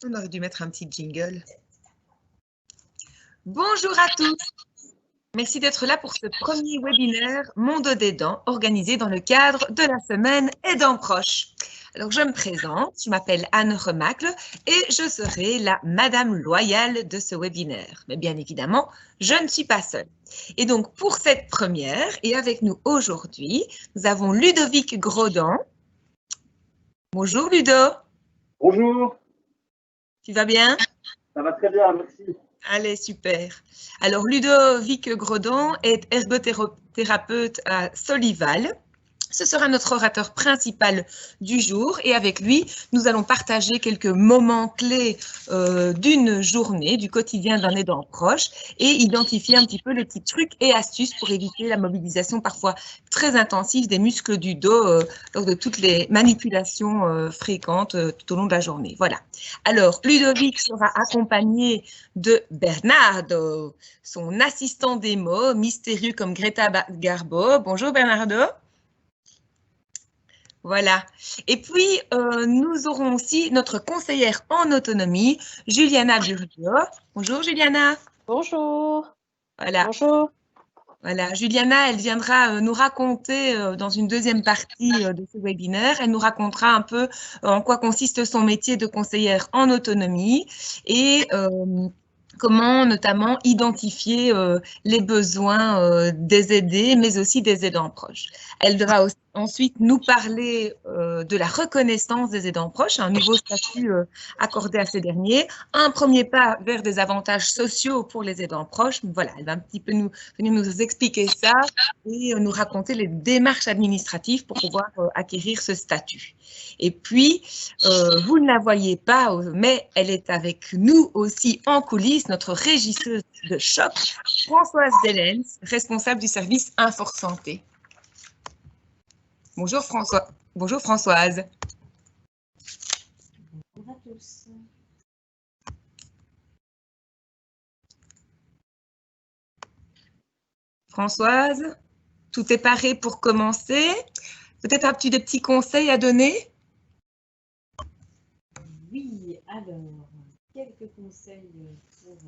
On aurait dû mettre un petit jingle. Bonjour à tous. Merci d'être là pour ce premier webinaire Monde des dents organisé dans le cadre de la semaine Aidants proches. Alors, je me présente, je m'appelle Anne Remacle et je serai la madame loyale de ce webinaire. Mais bien évidemment, je ne suis pas seule. Et donc, pour cette première, et avec nous aujourd'hui, nous avons Ludovic Grodan. Bonjour Ludo. Bonjour. Tu vas bien? Ça va très bien, merci. Allez, super. Alors, Ludovic Grodan est ergothérapeute à Solival. Ce sera notre orateur principal du jour et avec lui, nous allons partager quelques moments clés d'une journée, du quotidien d'un aidant proche et identifier un petit peu les petits trucs et astuces pour éviter la mobilisation parfois très intensive des muscles du dos lors de toutes les manipulations fréquentes tout au long de la journée. Voilà. Alors, Ludovic sera accompagné de Bernardo, son assistant démo, mystérieux comme Greta Garbo. Bonjour Bernardo. Voilà. Et puis, nous aurons aussi notre conseillère en autonomie, Juliana Burdio. Bonjour, Juliana. Bonjour. Voilà. Bonjour. Voilà. Juliana, elle viendra nous raconter dans une deuxième partie de ce webinaire. Elle nous racontera un peu en quoi consiste son métier de conseillère en autonomie et comment notamment identifier les besoins des aidés, mais aussi des aidants proches. Elle devra aussi, ensuite nous parler de la reconnaissance des aidants proches, un nouveau statut accordé à ces derniers, un premier pas vers des avantages sociaux pour les aidants proches. Voilà, elle va un petit peu venir nous expliquer ça et nous raconter les démarches administratives pour pouvoir acquérir ce statut. Et puis, vous ne la voyez pas, mais elle est avec nous aussi en coulisses, notre régisseuse de choc, Françoise Delens, responsable du service Infor Santé. Bonjour François. Bonjour Françoise. Bonjour à tous. Françoise, tout est paré pour commencer. Peut-être as-tu des petits conseils à donner? Oui, alors, quelques conseils pour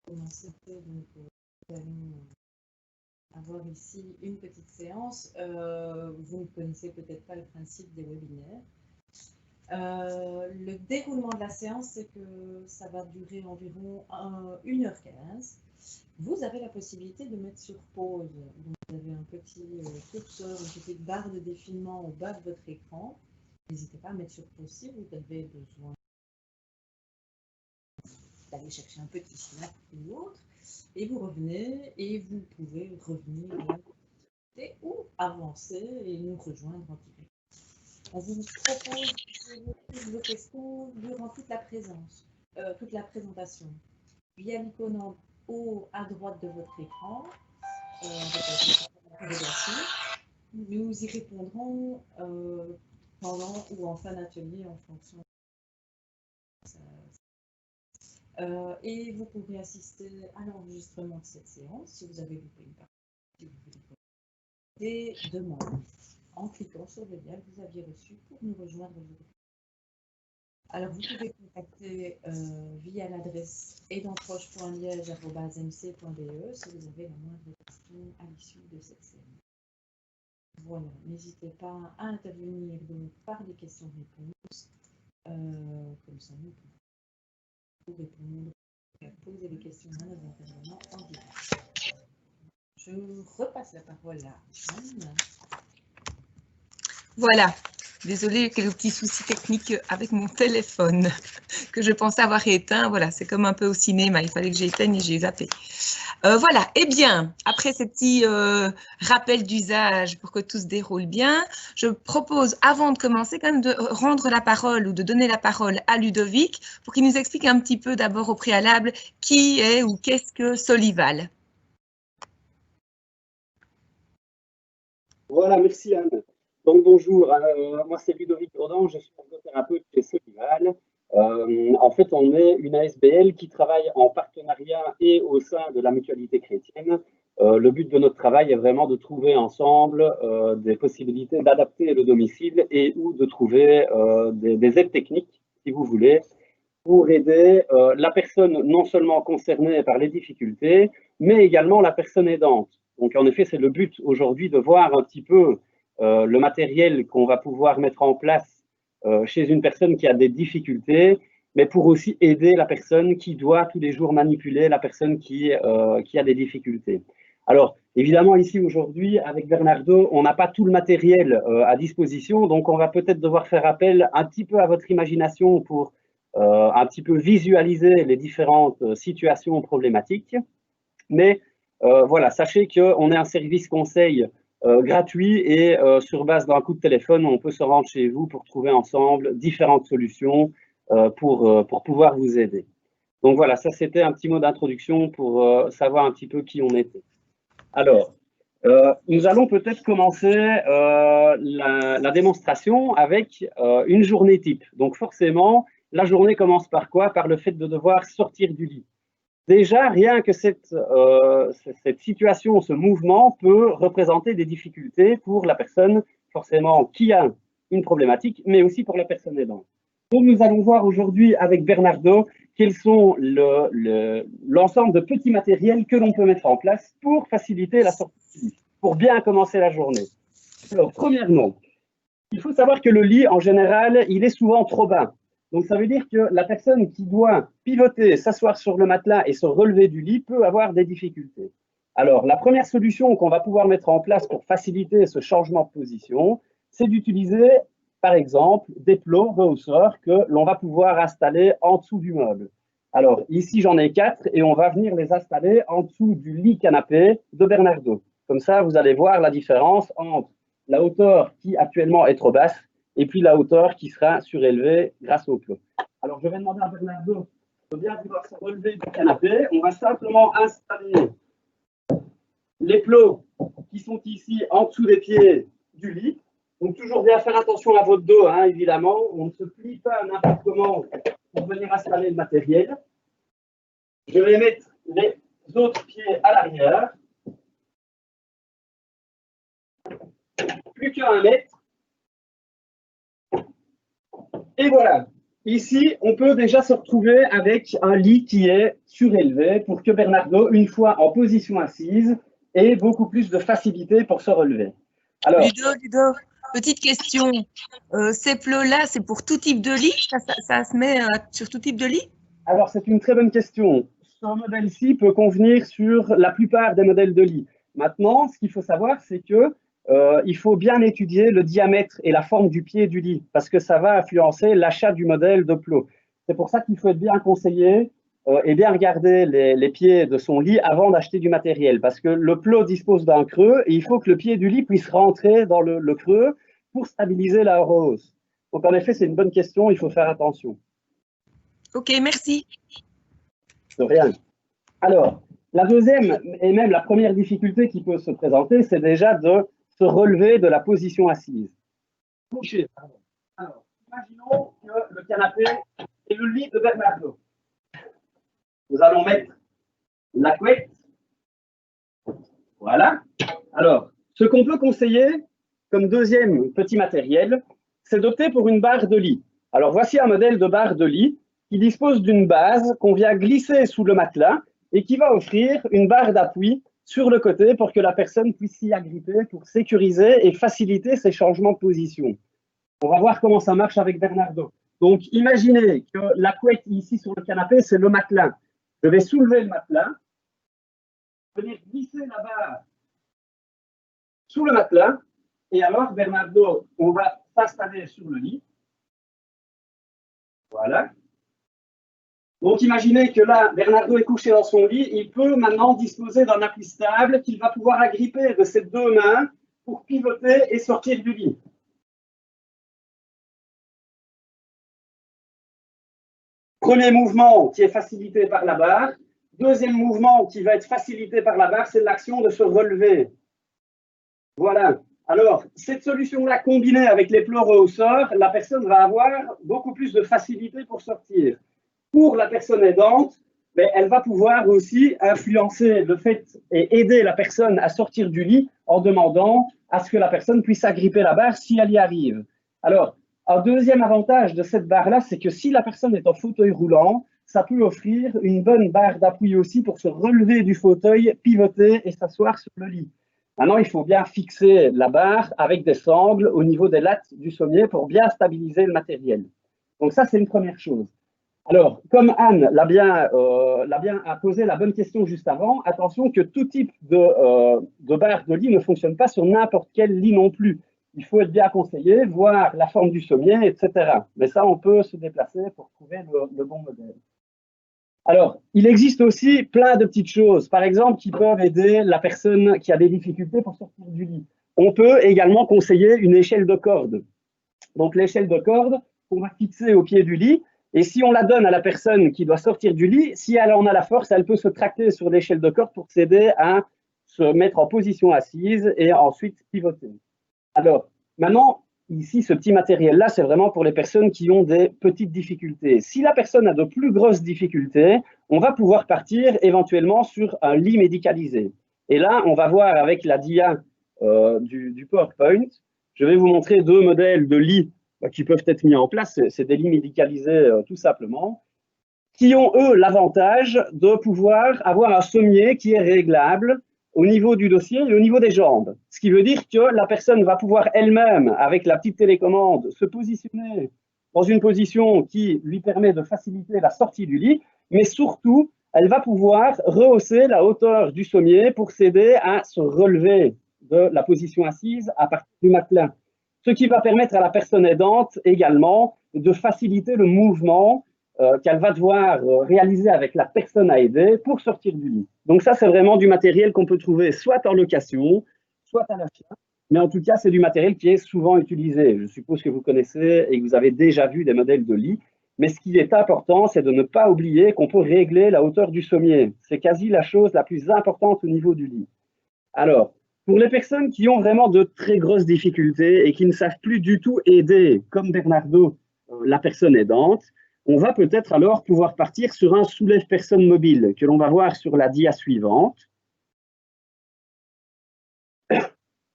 commencer. Donc, nous allons avoir ici une petite séance. Vous ne connaissez peut-être pas le principe des webinaires. Le déroulement de la séance, c'est que ça va durer environ 1h15. Vous avez la possibilité de mettre sur pause. Donc, vous avez un petit curseur, une petite barre de défilement au bas de votre écran. N'hésitez pas à mettre sur pause si vous avez besoin d'aller chercher un petit snack ou autre. Et vous revenez et vous pouvez revenir ou avancer et nous rejoindre en direct. On vous propose de poser vos questions durant toute la présentation, via l'icône en haut à droite de votre écran, avec l'interrogation. Nous y répondrons pendant ou en fin d'atelier en fonction. Et vous pourrez assister à l'enregistrement de cette séance si vous avez loupé une partie, si vous voulez des demandes en cliquant sur le lien que vous aviez reçu pour nous rejoindre aujourd'hui. Alors, vous pouvez contacter via l'adresse aidantproche.liège@mc.be si vous avez la moindre question à l'issue de cette séance. Voilà, n'hésitez pas à intervenir donc par les questions-réponses. Comme ça, nous pouvons répondre, poser les questions à nos intervenants en direct. Je repasse la parole à Anne. Voilà. Désolée, quelques petits soucis techniques avec mon téléphone que je pensais avoir éteint. Voilà, c'est comme un peu au cinéma. Il fallait que j'éteigne et j'ai zappé. Voilà. Eh bien, après ces petits rappels d'usage pour que tout se déroule bien, je propose, avant de commencer, quand même de rendre la parole ou de donner la parole à Ludovic pour qu'il nous explique un petit peu d'abord au préalable qui est ou qu'est-ce que Solival. Voilà, merci Anne. Donc bonjour, moi c'est Ludovic Grodan, je suis ergothérapeute chez Solival. En fait, on est une ASBL qui travaille en partenariat et au sein de la mutualité chrétienne. Le but de notre travail est vraiment de trouver ensemble des possibilités d'adapter le domicile et ou de trouver des aides techniques, si vous voulez, pour aider la personne non seulement concernée par les difficultés, mais également la personne aidante. Donc en effet, c'est le but aujourd'hui de voir un petit peu le matériel qu'on va pouvoir mettre en place chez une personne qui a des difficultés, mais pour aussi aider la personne qui doit tous les jours manipuler la personne qui a des difficultés. Alors, évidemment, ici, aujourd'hui, avec Bernardo, on n'a pas tout le matériel à disposition, donc on va peut-être devoir faire appel un petit peu à votre imagination pour un petit peu visualiser les différentes situations problématiques. Mais voilà, sachez qu'on est un service conseil gratuit et sur base d'un coup de téléphone, on peut se rendre chez vous pour trouver ensemble différentes solutions pour pouvoir vous aider. Donc voilà, ça c'était un petit mot d'introduction pour savoir un petit peu qui on était. Alors, nous allons peut-être commencer la démonstration avec une journée type. Donc forcément, la journée commence par quoi? Par le fait de devoir sortir du lit. Déjà, rien que cette situation, ce mouvement peut représenter des difficultés pour la personne forcément qui a une problématique, mais aussi pour la personne aidante. Donc nous allons voir aujourd'hui avec Bernardo quels sont l'ensemble de petits matériels que l'on peut mettre en place pour faciliter la sortie du lit, pour bien commencer la journée. Alors, premièrement, il faut savoir que le lit, en général, il est souvent trop bas. Donc, ça veut dire que la personne qui doit pivoter, s'asseoir sur le matelas et se relever du lit peut avoir des difficultés. Alors, la première solution qu'on va pouvoir mettre en place pour faciliter ce changement de position, c'est d'utiliser, par exemple, des plots rehausseurs que l'on va pouvoir installer en dessous du meuble. Alors, ici, j'en ai 4 et on va venir les installer en dessous du lit canapé de Bernardo. Comme ça, vous allez voir la différence entre la hauteur qui actuellement est trop basse et puis la hauteur qui sera surélevée grâce au plot. Alors, je vais demander à Bernardo de bien vouloir se relever du canapé. On va simplement installer les plots qui sont ici en dessous des pieds du lit. Donc, toujours bien faire attention à votre dos, hein, évidemment. On ne se plie pas n'importe comment pour venir installer le matériel. Je vais mettre les autres pieds à l'arrière. Plus qu'à 1 mètre. Et voilà. Ici, on peut déjà se retrouver avec un lit qui est surélevé pour que Bernardo, une fois en position assise, ait beaucoup plus de facilité pour se relever. Alors, Ludo, petite question. Ces plots-là, c'est pour tout type de lit? Ça se met sur tout type de lit? Alors, c'est une très bonne question. Ce modèle-ci peut convenir sur la plupart des modèles de lit. Maintenant, ce qu'il faut savoir, c'est que il faut bien étudier le diamètre et la forme du pied du lit parce que ça va influencer l'achat du modèle de plot. C'est pour ça qu'il faut être bien conseillé et bien regarder les pieds de son lit avant d'acheter du matériel parce que le plot dispose d'un creux et il faut que le pied du lit puisse rentrer dans le creux pour stabiliser la hausse. Donc en effet, c'est une bonne question, il faut faire attention. Ok, merci. De rien. Alors, la deuxième et même la première difficulté qui peut se présenter, c'est déjà de se relever de la position assise. Couché, pardon. Alors, imaginons que le canapé est le lit de Bernardo. Nous allons mettre la couette. Voilà. Alors, ce qu'on peut conseiller comme deuxième petit matériel, c'est d'opter pour une barre de lit. Alors, voici un modèle de barre de lit qui dispose d'une base qu'on vient glisser sous le matelas et qui va offrir une barre d'appui sur le côté pour que la personne puisse s'y agripper pour sécuriser et faciliter ses changements de position. On va voir comment ça marche avec Bernardo. Donc, imaginez que la couette ici sur le canapé, c'est le matelas. Je vais soulever le matelas, venir glisser la barre sous le matelas, et alors, Bernardo, on va s'installer sur le lit. Voilà. Donc, imaginez que là, Bernardo est couché dans son lit. Il peut maintenant disposer d'un appui stable qu'il va pouvoir agripper de ses 2 mains pour pivoter et sortir du lit. Premier mouvement qui est facilité par la barre. Deuxième mouvement qui va être facilité par la barre, c'est l'action de se relever. Voilà. Alors, cette solution-là combinée avec les plots rehausseurs, la personne va avoir beaucoup plus de facilité pour sortir. Pour la personne aidante, mais elle va pouvoir aussi influencer le fait et aider la personne à sortir du lit en demandant à ce que la personne puisse agripper la barre si elle y arrive. Alors, Un deuxième avantage de cette barre-là, c'est que si la personne est en fauteuil roulant, ça peut offrir une bonne barre d'appui aussi pour se relever du fauteuil, pivoter et s'asseoir sur le lit. Maintenant, il faut bien fixer la barre avec des sangles au niveau des lattes du sommier pour bien stabiliser le matériel. Donc ça, c'est une première chose. Alors, comme Anne l'a bien posé la bonne question juste avant, attention que tout type de barre de lit ne fonctionne pas sur n'importe quel lit non plus. Il faut être bien conseillé, voir la forme du sommier, etc. Mais ça, on peut se déplacer pour trouver le bon modèle. Alors, il existe aussi plein de petites choses, par exemple, qui peuvent aider la personne qui a des difficultés pour sortir du lit. On peut également conseiller une échelle de corde. Donc, l'échelle de corde, on va fixer au pied du lit, et si on la donne à la personne qui doit sortir du lit, si elle en a la force, elle peut se tracter sur l'échelle de corde pour s'aider à se mettre en position assise et ensuite pivoter. Alors, maintenant, ici, ce petit matériel-là, c'est vraiment pour les personnes qui ont des petites difficultés. Si la personne a de plus grosses difficultés, on va pouvoir partir éventuellement sur un lit médicalisé. Et là, on va voir avec la dia du PowerPoint, je vais vous montrer deux modèles de lits qui peuvent être mis en place. C'est des lits médicalisés tout simplement, qui ont, eux, l'avantage de pouvoir avoir un sommier qui est réglable au niveau du dossier et au niveau des jambes. Ce qui veut dire que la personne va pouvoir elle-même, avec la petite télécommande, se positionner dans une position qui lui permet de faciliter la sortie du lit, mais surtout, elle va pouvoir rehausser la hauteur du sommier pour s'aider à se relever de la position assise à partir du matelas. Ce qui va permettre à la personne aidante également de faciliter le mouvement qu'elle va devoir réaliser avec la personne à aider pour sortir du lit. Donc ça, c'est vraiment du matériel qu'on peut trouver soit en location, soit à l'achat, mais en tout cas, c'est du matériel qui est souvent utilisé. Je suppose que vous connaissez et que vous avez déjà vu des modèles de lit, mais ce qui est important, c'est de ne pas oublier qu'on peut régler la hauteur du sommier. C'est quasi la chose la plus importante au niveau du lit. Alors, pour les personnes qui ont vraiment de très grosses difficultés et qui ne savent plus du tout aider, comme Bernardo, la personne aidante, on va peut-être alors pouvoir partir sur un soulève-personne mobile que l'on va voir sur la dia suivante.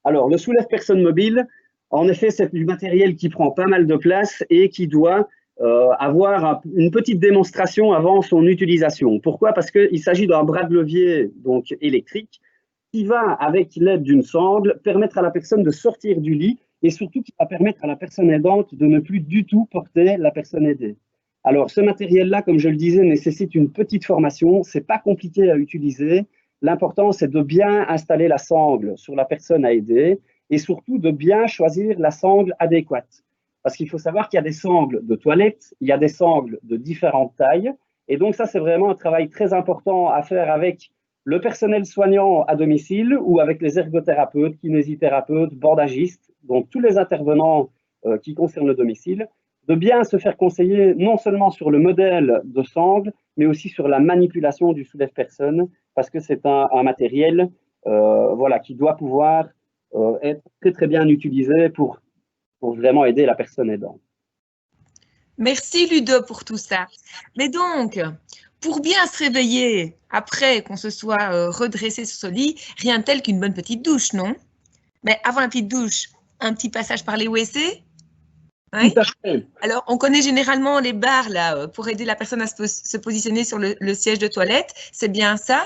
Alors, le soulève-personne mobile, en effet, c'est du matériel qui prend pas mal de place et qui doit avoir une petite démonstration avant son utilisation. Pourquoi? Parce qu'il s'agit d'un bras de levier donc électrique qui va, avec l'aide d'une sangle, permettre à la personne de sortir du lit et surtout qui va permettre à la personne aidante de ne plus du tout porter la personne aidée. Alors, ce matériel-là, comme je le disais, nécessite une petite formation. Ce n'est pas compliqué à utiliser. L'important, c'est de bien installer la sangle sur la personne à aider et surtout de bien choisir la sangle adéquate. Parce qu'il faut savoir qu'il y a des sangles de toilette, il y a des sangles de différentes tailles. Et donc, ça, c'est vraiment un travail très important à faire avec le personnel soignant à domicile ou avec les ergothérapeutes, kinésithérapeutes, bandagistes, donc tous les intervenants qui concernent le domicile, de bien se faire conseiller non seulement sur le modèle de sangle, mais aussi sur la manipulation du soulève-personne, parce que c'est un matériel voilà, qui doit pouvoir être très très bien utilisé pour vraiment aider la personne aidante. Merci Ludo pour tout ça. Mais donc, pour bien se réveiller après qu'on se soit redressé sur ce lit, rien de tel qu'une bonne petite douche, non? Mais avant la petite douche, un petit passage par les WC? Oui. Alors, on connaît généralement les barres là, pour aider la personne à se positionner sur le siège de toilette. C'est bien ça?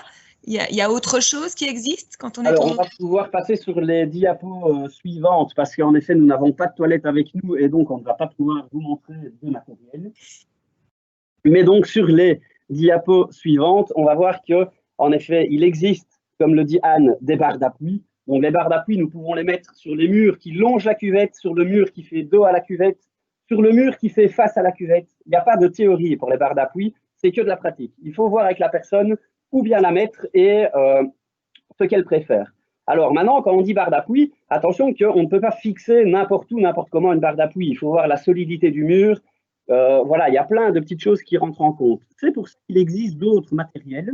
Il y a autre chose qui existe quand on est... Alors, on va pouvoir passer sur les diapos suivantes parce qu'en effet, nous n'avons pas de toilette avec nous et donc on ne va pas pouvoir vous montrer de matériel. Mais donc, sur les diapos suivantes, on va voir qu'en effet, il existe, comme le dit Anne, des barres d'appui. Donc, les barres d'appui, nous pouvons les mettre sur les murs qui longent la cuvette, sur le mur qui fait dos à la cuvette, sur le mur qui fait face à la cuvette. Il n'y a pas de théorie pour les barres d'appui, c'est que de la pratique. Il faut voir avec la personne où bien la mettre et ce qu'elle préfère. Alors maintenant, quand on dit barre d'appui, attention qu'on ne peut pas fixer n'importe où, n'importe comment une barre d'appui. Il faut voir la solidité du mur. Voilà, il y a plein de petites choses qui rentrent en compte. C'est pour ça qu'il existe d'autres matériels.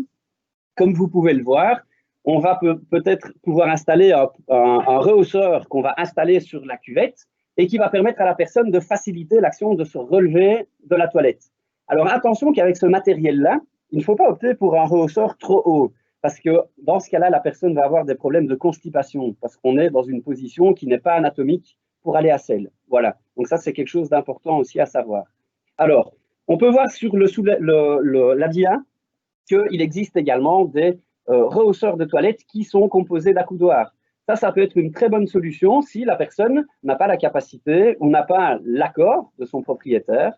Comme vous pouvez le voir, on va peut-être pouvoir installer un rehausseur qu'on va installer sur la cuvette et qui va permettre à la personne de faciliter l'action de se relever de la toilette. Alors attention qu'avec ce matériel-là, il ne faut pas opter pour un rehausseur trop haut parce que dans ce cas-là, la personne va avoir des problèmes de constipation parce qu'on est dans une position qui n'est pas anatomique pour aller à selle. Voilà, donc ça c'est quelque chose d'important aussi à savoir. Alors, on peut voir sur la dia qu'il existe également des rehausseurs de toilettes qui sont composés d'accoudoirs. Ça peut être une très bonne solution si la personne n'a pas la capacité ou n'a pas l'accord de son propriétaire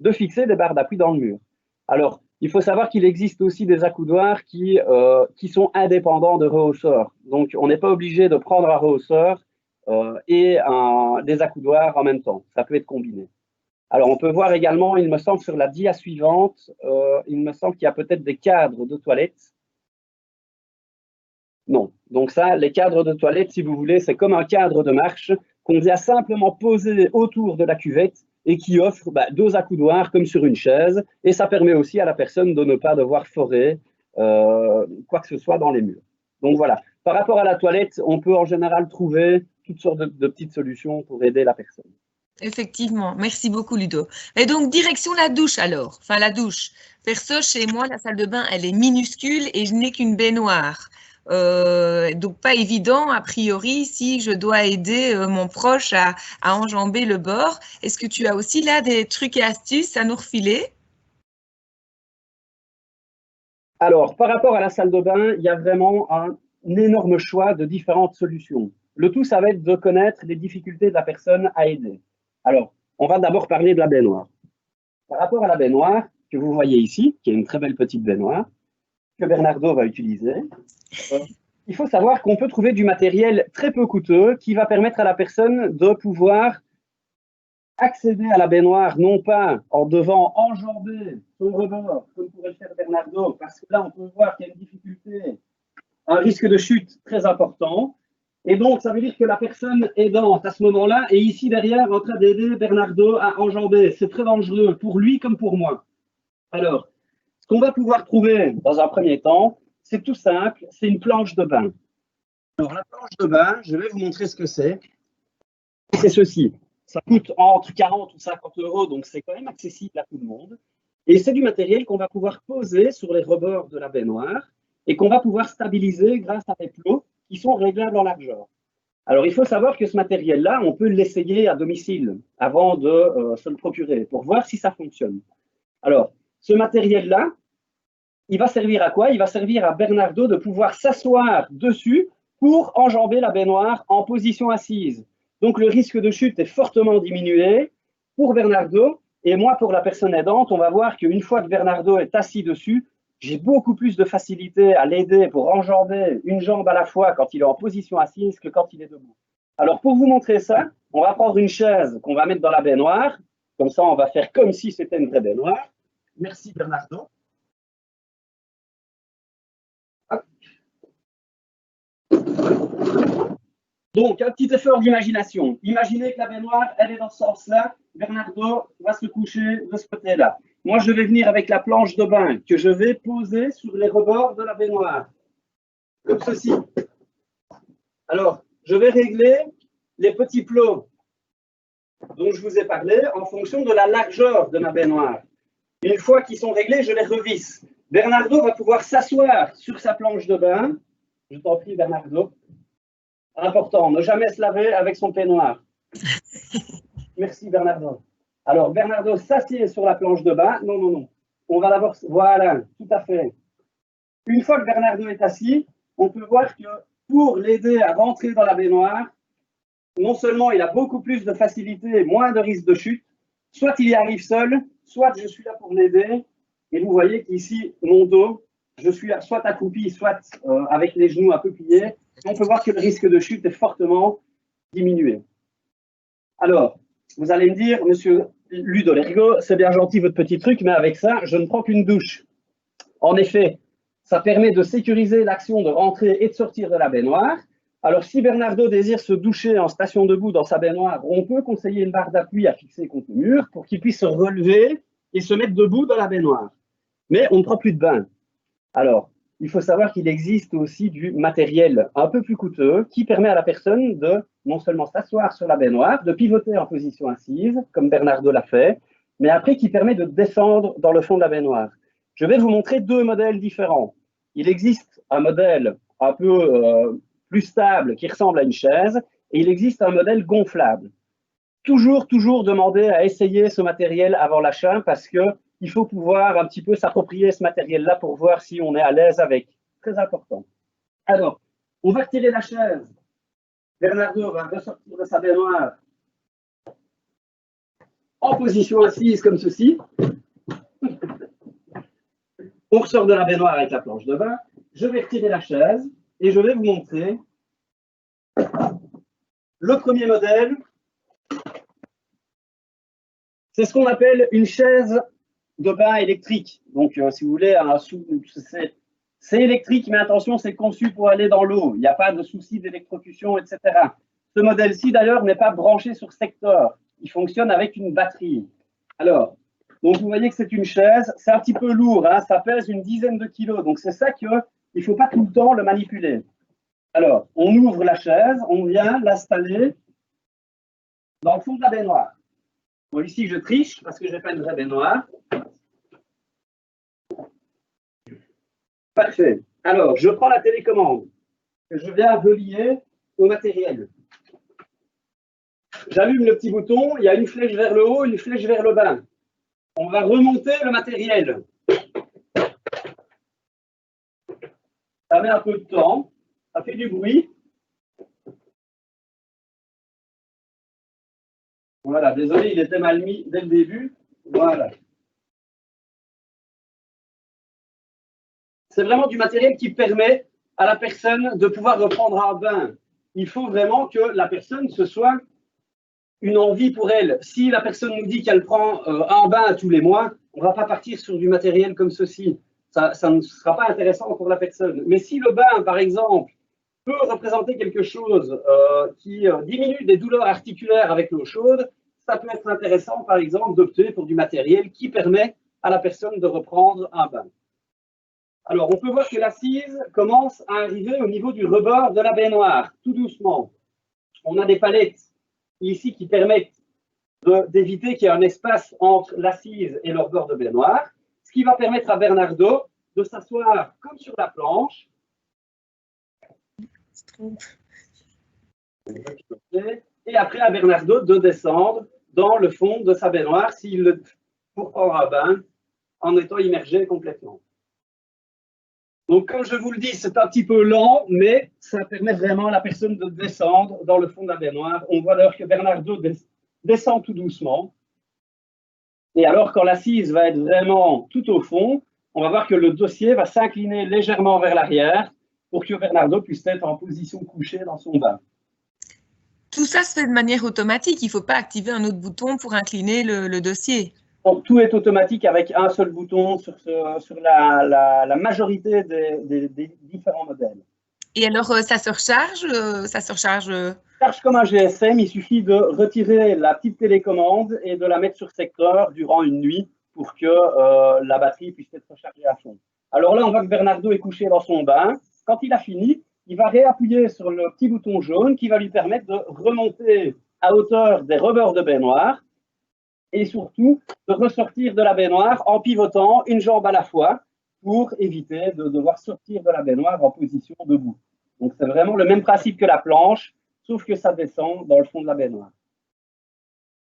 de fixer des barres d'appui dans le mur. Alors, il faut savoir qu'il existe aussi des accoudoirs qui sont indépendants de rehausseurs. Donc, on n'est pas obligé de prendre un rehausseur et des accoudoirs en même temps. Ça peut être combiné. Alors, on peut voir également, il me semble, sur la dia suivante, il me semble qu'il y a peut-être des cadres de toilettes. Non. Donc ça, les cadres de toilettes, si vous voulez, c'est comme un cadre de marche qu'on vient simplement poser autour de la cuvette et qui offre deux accoudoirs comme sur une chaise. Et ça permet aussi à la personne de ne pas devoir forer quoi que ce soit dans les murs. Donc voilà. Par rapport à la toilette, on peut en général trouver toutes sortes de petites solutions pour aider la personne. Effectivement, merci beaucoup Ludo. Et donc, direction la douche alors, enfin la douche. Perso, chez moi, la salle de bain, elle est minuscule et je n'ai qu'une baignoire. Donc, pas évident, a priori, si je dois aider mon proche à enjamber le bord. Est-ce que tu as aussi là des trucs et astuces à nous refiler? Alors, par rapport à la salle de bain, il y a vraiment un énorme choix de différentes solutions. Le tout, ça va être de connaître les difficultés de la personne à aider. Alors, on va d'abord parler de la baignoire. Par rapport à la baignoire que vous voyez ici, qui est une très belle petite baignoire, que Bernardo va utiliser, il faut savoir qu'on peut trouver du matériel très peu coûteux qui va permettre à la personne de pouvoir accéder à la baignoire, non pas en devant enjamber son rebord, comme pourrait le faire Bernardo, parce que là, on peut voir qu'il y a une difficulté, un risque de chute très important. Et donc, ça veut dire que la personne aidante à ce moment-là est ici derrière en train d'aider Bernardo à enjamber. C'est très dangereux pour lui comme pour moi. Alors, ce qu'on va pouvoir trouver dans un premier temps, c'est tout simple, c'est une planche de bain. Alors, la planche de bain, je vais vous montrer ce que c'est. C'est ceci. Ça coûte entre 40 ou 50 €, donc c'est quand même accessible à tout le monde. Et c'est du matériel qu'on va pouvoir poser sur les rebords de la baignoire et qu'on va pouvoir stabiliser grâce à des plots qui sont réglables en largeur. Alors, il faut savoir que ce matériel-là, on peut l'essayer à domicile avant de se le procurer pour voir si ça fonctionne. Alors, ce matériel-là, il va servir à quoi? Il va servir à Bernardo de pouvoir s'asseoir dessus pour enjamber la baignoire en position assise. Donc, le risque de chute est fortement diminué pour Bernardo. Et moi, pour la personne aidante, on va voir qu'une fois que Bernardo est assis dessus, j'ai beaucoup plus de facilité à l'aider pour enjamber une jambe à la fois quand il est en position assise que quand il est debout. Alors, pour vous montrer ça, on va prendre une chaise qu'on va mettre dans la baignoire. Comme ça, on va faire comme si c'était une vraie baignoire. Merci, Bernardo. Hop. Donc, un petit effort d'imagination. Imaginez que la baignoire, elle est dans ce sens-là. Bernardo va se coucher de ce côté-là. Moi, je vais venir avec la planche de bain que je vais poser sur les rebords de la baignoire, comme ceci. Alors, je vais régler les petits plots dont je vous ai parlé en fonction de la largeur de ma baignoire. Une fois qu'ils sont réglés, je les revisse. Bernardo va pouvoir s'asseoir sur sa planche de bain. Je t'en prie, Bernardo. Important, ne jamais se laver avec son peignoir. Merci, Bernardo. Alors, Bernardo s'assied sur la planche de bain. Non, non, non. On va d'abord... Voilà, tout à fait. Une fois que Bernardo est assis, on peut voir que pour l'aider à rentrer dans la baignoire, non seulement il a beaucoup plus de facilité, moins de risque de chute, soit il y arrive seul, soit je suis là pour l'aider. Et vous voyez qu'ici, mon dos, je suis soit accroupi, soit avec les genoux un peu pliés. On peut voir que le risque de chute est fortement diminué. Alors, vous allez me dire, monsieur Ludo Lergo, c'est bien gentil votre petit truc, mais avec ça, je ne prends qu'une douche. En effet, ça permet de sécuriser l'action de rentrer et de sortir de la baignoire. Alors, si Bernardo désire se doucher en station debout dans sa baignoire, on peut conseiller une barre d'appui à fixer contre le mur pour qu'il puisse se relever et se mettre debout dans la baignoire. Mais on ne prend plus de bain. Alors, il faut savoir qu'il existe aussi du matériel un peu plus coûteux qui permet à la personne de non seulement s'asseoir sur la baignoire, de pivoter en position assise, comme Bernardo l'a fait, mais après qui permet de descendre dans le fond de la baignoire. Je vais vous montrer deux modèles différents. Il existe un modèle un peu plus stable qui ressemble à une chaise et il existe un modèle gonflable. toujours demander à essayer ce matériel avant l'achat parce qu'il faut pouvoir un petit peu s'approprier ce matériel-là pour voir si on est à l'aise avec. Très important. Alors, on va retirer la chaise. Bernardo va ressortir de sa baignoire en position assise comme ceci. On ressort de la baignoire avec la planche de bain. Je vais retirer la chaise et je vais vous montrer le premier modèle. C'est ce qu'on appelle une chaise de bain électrique. Donc, si vous voulez, c'est électrique, mais attention, c'est conçu pour aller dans l'eau. Il n'y a pas de souci d'électrocution, etc. Ce modèle-ci, d'ailleurs, n'est pas branché sur secteur. Il fonctionne avec une batterie. Alors, donc vous voyez que c'est une chaise. C'est un petit peu lourd, hein, ça pèse une dizaine de kilos. Donc, c'est ça qu'il ne faut pas tout le temps le manipuler. Alors, on ouvre la chaise, on vient l'installer dans le fond de la baignoire. Bon, ici, je triche parce que je n'ai pas une vraie baignoire. Parfait. Alors, je prends la télécommande que je viens relier au matériel. J'allume le petit bouton, il y a une flèche vers le haut, une flèche vers le bas. On va remonter le matériel. Ça met un peu de temps, ça fait du bruit. Voilà, désolé, il était mal mis dès le début. Voilà. C'est vraiment du matériel qui permet à la personne de pouvoir reprendre un bain. Il faut vraiment que la personne, ce soit une envie pour elle. Si la personne nous dit qu'elle prend un bain tous les mois, on ne va pas partir sur du matériel comme ceci. Ça ne sera pas intéressant pour la personne. Mais si le bain, par exemple, peut représenter quelque chose qui diminue des douleurs articulaires avec l'eau chaude, ça peut être intéressant, par exemple, d'opter pour du matériel qui permet à la personne de reprendre un bain. Alors, on peut voir que l'assise commence à arriver au niveau du rebord de la baignoire, tout doucement. On a des palettes ici qui permettent d'éviter qu'il y ait un espace entre l'assise et le rebord de baignoire, ce qui va permettre à Bernardo de s'asseoir comme sur la planche. Et après à Bernardo de descendre dans le fond de sa baignoire pour prendre un bain en étant immergé complètement. Donc, comme je vous le dis, c'est un petit peu lent, mais ça permet vraiment à la personne de descendre dans le fond de la baignoire. On voit d'ailleurs que Bernardo descend tout doucement. Et alors, quand l'assise va être vraiment tout au fond, on va voir que le dossier va s'incliner légèrement vers l'arrière pour que Bernardo puisse être en position couchée dans son bain. Tout ça se fait de manière automatique. Il ne faut pas activer un autre bouton pour incliner le dossier. Donc, tout est automatique avec un seul bouton sur la majorité des différents modèles. Et alors, ça se recharge Charge comme un GSM, il suffit de retirer la petite télécommande et de la mettre sur secteur durant une nuit pour que la batterie puisse être rechargée à fond. Alors là, on voit que Bernardo est couché dans son bain. Quand il a fini, il va réappuyer sur le petit bouton jaune qui va lui permettre de remonter à hauteur des rebords de baignoire et surtout de ressortir de la baignoire en pivotant une jambe à la fois pour éviter de devoir sortir de la baignoire en position debout. Donc, c'est vraiment le même principe que la planche, sauf que ça descend dans le fond de la baignoire.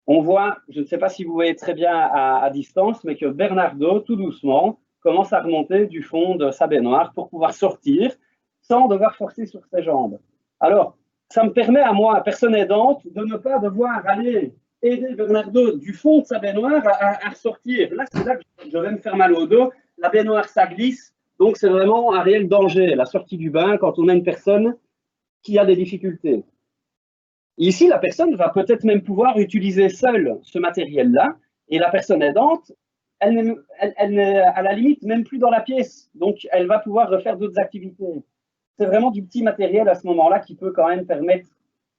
On voit, je ne sais pas si vous voyez très bien à distance, mais que Bernardo, tout doucement, commence à remonter du fond de sa baignoire pour pouvoir sortir sans devoir forcer sur ses jambes. Alors, ça me permet à moi, personne aidante, de ne pas devoir aller aider Bernardo du fond de sa baignoire à ressortir. Là, c'est là que je vais me faire mal au dos. La baignoire, ça glisse. Donc, c'est vraiment un réel danger, la sortie du bain, quand on a une personne qui a des difficultés. Ici, la personne va peut-être même pouvoir utiliser seule ce matériel-là. Et la personne aidante, elle n'est à la limite même plus dans la pièce. Donc, elle va pouvoir refaire d'autres activités. C'est vraiment du petit matériel à ce moment-là qui peut quand même permettre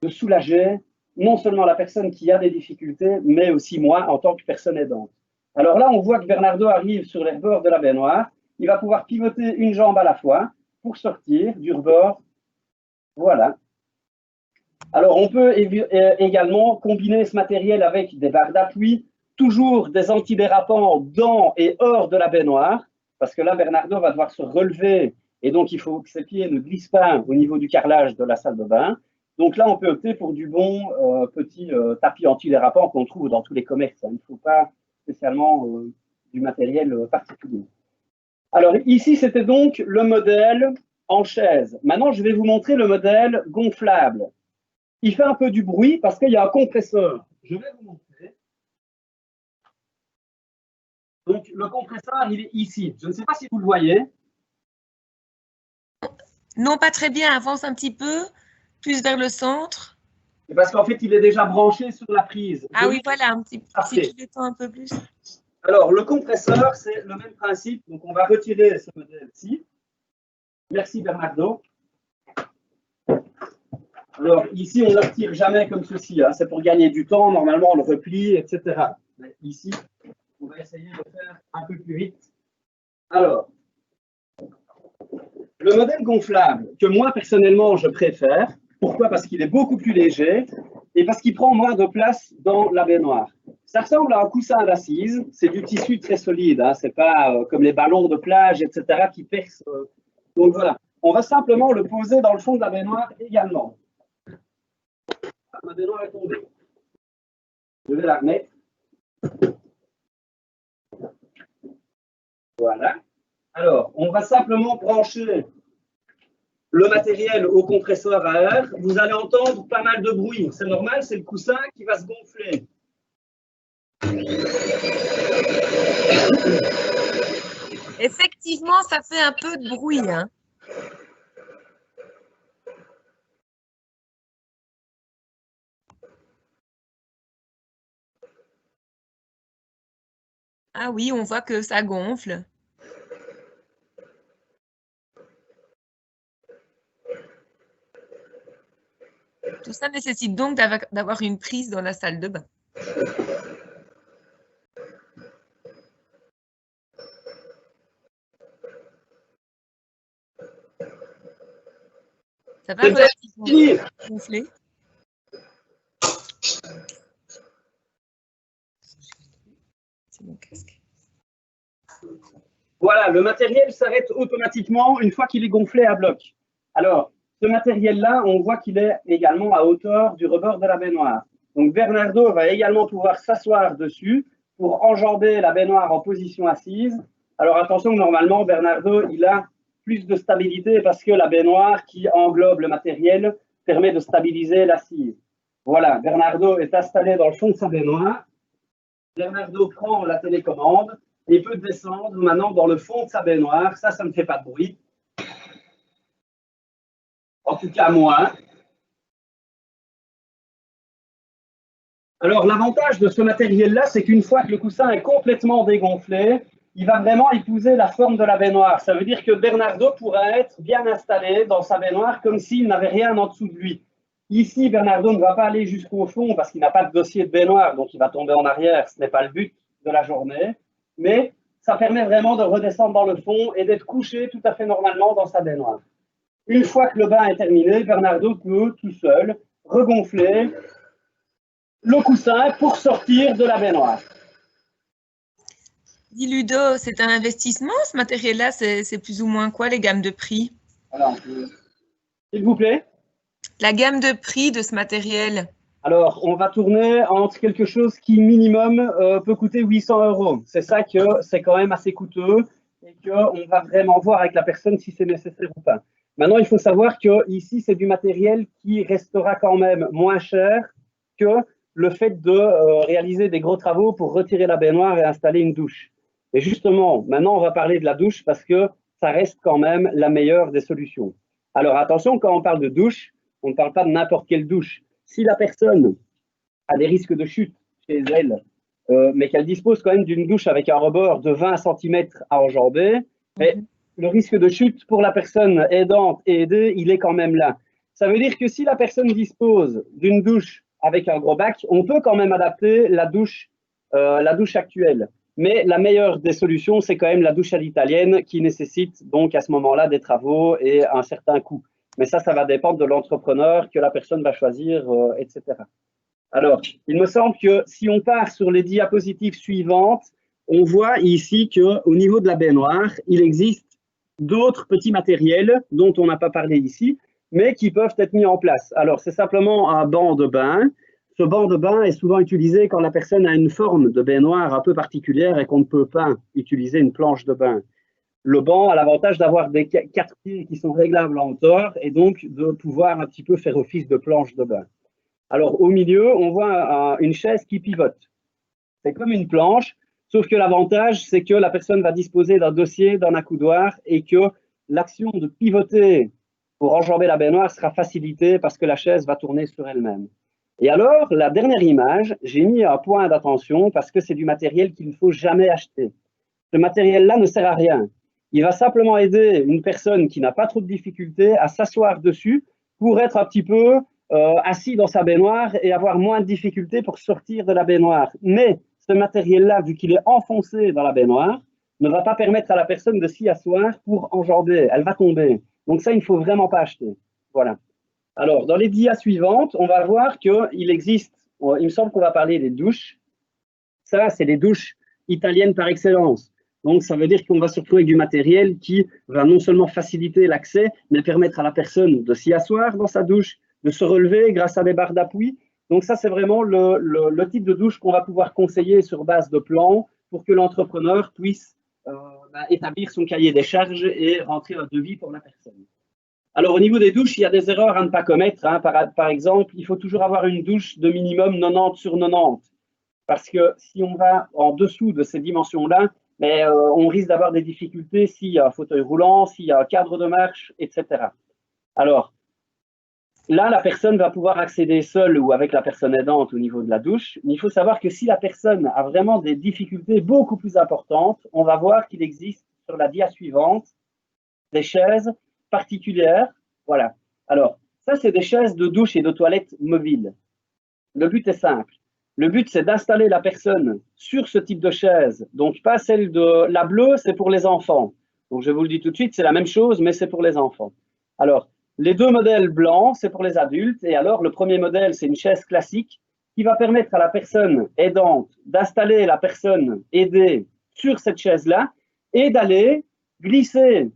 de soulager non seulement la personne qui a des difficultés, mais aussi moi en tant que personne aidante. Alors là, on voit que Bernardo arrive sur les rebords de la baignoire. Il va pouvoir pivoter une jambe à la fois pour sortir du rebord. Voilà. Alors, on peut également combiner ce matériel avec des barres d'appui, toujours des antidérapants dans et hors de la baignoire, parce que là, Bernardo va devoir se relever, et donc il faut que ses pieds ne glissent pas au niveau du carrelage de la salle de bain. Donc là, on peut opter pour du bon petit tapis anti-dérapant qu'on trouve dans tous les commerces. Il ne faut pas spécialement du matériel particulier. Alors ici, c'était donc le modèle en chaise. Maintenant, je vais vous montrer le modèle gonflable. Il fait un peu du bruit parce qu'il y a un compresseur. Je vais vous montrer. Donc, le compresseur, il est ici. Je ne sais pas si vous le voyez. Non, pas très bien. Avance un petit peu, plus vers le centre. Parce qu'en fait, il est déjà branché sur la prise. Ah oui, voilà, un petit peu. Si tu l'étends un peu plus. Alors, le compresseur, c'est le même principe. Donc, on va retirer ce modèle-ci. Merci, Bernardo. Alors, ici, on ne le retire jamais comme ceci. Hein. C'est pour gagner du temps. Normalement, on le replie, etc. Mais ici, on va essayer de faire un peu plus vite. Alors, le modèle gonflable, que moi, personnellement, je préfère. Pourquoi? Parce qu'il est beaucoup plus léger et parce qu'il prend moins de place dans la baignoire. Ça ressemble à un coussin d'assise. C'est du tissu très solide. Hein. Ce n'est pas comme les ballons de plage, etc., qui percent. Donc, voilà. On va simplement le poser dans le fond de la baignoire également. Ma baignoire est tombée. Je vais la remettre. Voilà. Alors, on va simplement brancher le matériel au compresseur à air. Vous allez entendre pas mal de bruit. C'est normal, c'est le coussin qui va se gonfler. Effectivement, ça fait un peu de bruit. Hein. Ah oui, on voit que ça gonfle. Tout ça nécessite donc d'avoir une prise dans la salle de bain. Ça va relativement gonfler. C'est mon casque. Voilà, le matériel s'arrête automatiquement une fois qu'il est gonflé à bloc. Alors, ce matériel-là, on voit qu'il est également à hauteur du rebord de la baignoire. Donc, Bernardo va également pouvoir s'asseoir dessus pour enjamber la baignoire en position assise. Alors, attention, normalement, Bernardo, il a plus de stabilité parce que la baignoire qui englobe le matériel permet de stabiliser l'assise. Voilà, Bernardo est installé dans le fond de sa baignoire. Bernardo prend la télécommande et peut descendre maintenant dans le fond de sa baignoire. Ça ne fait pas de bruit. En tout cas, moins. Alors, l'avantage de ce matériel-là, c'est qu'une fois que le coussin est complètement dégonflé, il va vraiment épouser la forme de la baignoire. Ça veut dire que Bernardo pourra être bien installé dans sa baignoire comme s'il n'avait rien en dessous de lui. Ici, Bernardo ne va pas aller jusqu'au fond parce qu'il n'a pas de dossier de baignoire, donc il va tomber en arrière. Ce n'est pas le but de la journée. Mais ça permet vraiment de redescendre dans le fond et d'être couché tout à fait normalement dans sa baignoire. Une fois que le bain est terminé, Bernardo peut tout seul regonfler le coussin pour sortir de la baignoire. Dis Ludo, c'est un investissement ce matériel-là, c'est plus ou moins quoi les gammes de prix? Alors, s'il vous plaît. La gamme de prix de ce matériel? Alors, on va tourner entre quelque chose qui minimum peut coûter 800 €. C'est ça que c'est quand même assez coûteux et qu'on va vraiment voir avec la personne si c'est nécessaire ou pas. Maintenant, il faut savoir que ici, c'est du matériel qui restera quand même moins cher que le fait de réaliser des gros travaux pour retirer la baignoire et installer une douche. Et justement, maintenant, on va parler de la douche parce que ça reste quand même la meilleure des solutions. Alors, attention, quand on parle de douche, on ne parle pas de n'importe quelle douche. Si la personne a des risques de chute chez elle, mais qu'elle dispose quand même d'une douche avec un rebord de 20 cm à enjamber, le risque de chute pour la personne aidante et aidée, il est quand même là. Ça veut dire que si la personne dispose d'une douche avec un gros bac, on peut quand même adapter la douche actuelle. Mais la meilleure des solutions, c'est quand même la douche à l'italienne qui nécessite donc à ce moment-là des travaux et un certain coût. Mais ça va dépendre de l'entrepreneur que la personne va choisir, etc. Alors, il me semble que si on part sur les diapositives suivantes, on voit ici qu'au niveau de la baignoire, il existe d'autres petits matériels dont on n'a pas parlé ici. mais qui peuvent être mis en place. Alors, c'est simplement un banc de bain. Ce banc de bain est souvent utilisé quand la personne a une forme de baignoire un peu particulière et qu'on ne peut pas utiliser une planche de bain. Le banc a l'avantage d'avoir des 4 pieds qui sont réglables en hauteur et donc de pouvoir un petit peu faire office de planche de bain. Alors, au milieu, on voit une chaise qui pivote. C'est comme une planche, sauf que l'avantage, c'est que la personne va disposer d'un dossier, d'un accoudoir et que l'action de pivoter pour enjamber la baignoire sera facilitée parce que la chaise va tourner sur elle-même. Et alors, la dernière image, j'ai mis un point d'attention parce que c'est du matériel qu'il ne faut jamais acheter. Ce matériel-là ne sert à rien. Il va simplement aider une personne qui n'a pas trop de difficultés à s'asseoir dessus pour être un petit peu assis dans sa baignoire et avoir moins de difficultés pour sortir de la baignoire. Mais ce matériel-là, vu qu'il est enfoncé dans la baignoire, ne va pas permettre à la personne de s'y asseoir pour enjamber. Elle va tomber. Donc ça, il ne faut vraiment pas acheter. Voilà. Alors, dans les dias suivantes, on va voir qu'il existe, il me semble qu'on va parler des douches. Ça, c'est les douches italiennes par excellence. Donc, ça veut dire qu'on va se retrouver avec du matériel qui va non seulement faciliter l'accès, mais permettre à la personne de s'y asseoir dans sa douche, de se relever grâce à des barres d'appui. Donc, ça, c'est vraiment le type de douche qu'on va pouvoir conseiller sur base de plans pour que l'entrepreneur puisse établir son cahier des charges et rentrer un devis pour la personne. Alors, au niveau des douches, il y a des erreurs à ne pas commettre. Hein. Par exemple, il faut toujours avoir une douche de minimum 90 sur 90. Parce que si on va en dessous de ces dimensions-là, mais on risque d'avoir des difficultés s'il y a un fauteuil roulant, s'il y a un cadre de marche, etc. Alors, là, la personne va pouvoir accéder seule ou avec la personne aidante au niveau de la douche. Mais il faut savoir que si la personne a vraiment des difficultés beaucoup plus importantes, on va voir qu'il existe sur la dia suivante des chaises particulières. Voilà. Alors, ça, c'est des chaises de douche et de toilette mobiles. Le but est simple. Le but, c'est d'installer la personne sur ce type de chaise. Donc, pas celle de la bleue, c'est pour les enfants. Donc, je vous le dis tout de suite, c'est la même chose, mais c'est pour les enfants. Alors, les deux modèles blancs, c'est pour les adultes. Et alors, le premier modèle, c'est une chaise classique qui va permettre à la personne aidante d'installer la personne aidée sur cette chaise-là et d'aller glisser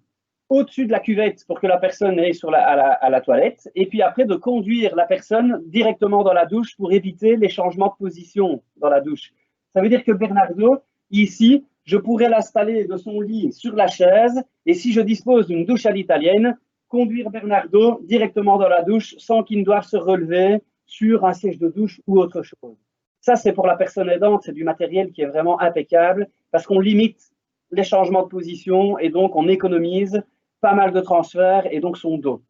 au-dessus de la cuvette pour que la personne aille à la toilette, et puis après de conduire la personne directement dans la douche pour éviter les changements de position dans la douche. Ça veut dire que Bernardo, ici, je pourrais l'installer de son lit sur la chaise, et si je dispose d'une douche à l'italienne, conduire Bernardo directement dans la douche sans qu'il ne doive se relever sur un siège de douche ou autre chose. Ça, c'est pour la personne aidante, c'est du matériel qui est vraiment impeccable, parce qu'on limite les changements de position, et donc on économise pas mal de transferts et donc son dos.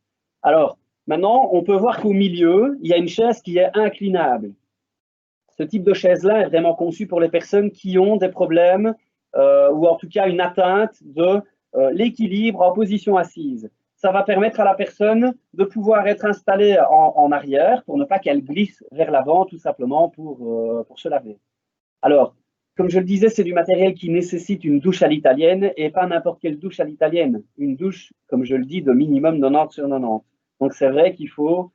Alors, maintenant, on peut voir qu'au milieu, il y a une chaise qui est inclinable. Ce type de chaise-là est vraiment conçu pour les personnes qui ont des problèmes ou en tout cas une atteinte de l'équilibre en position assise. Ça va permettre à la personne de pouvoir être installée en arrière pour ne pas qu'elle glisse vers l'avant, tout simplement pour se laver. Alors, comme je le disais, c'est du matériel qui nécessite une douche à l'italienne et pas n'importe quelle douche à l'italienne. Une douche, comme je le dis, de minimum 90 sur 90. Donc, c'est vrai qu'il faut…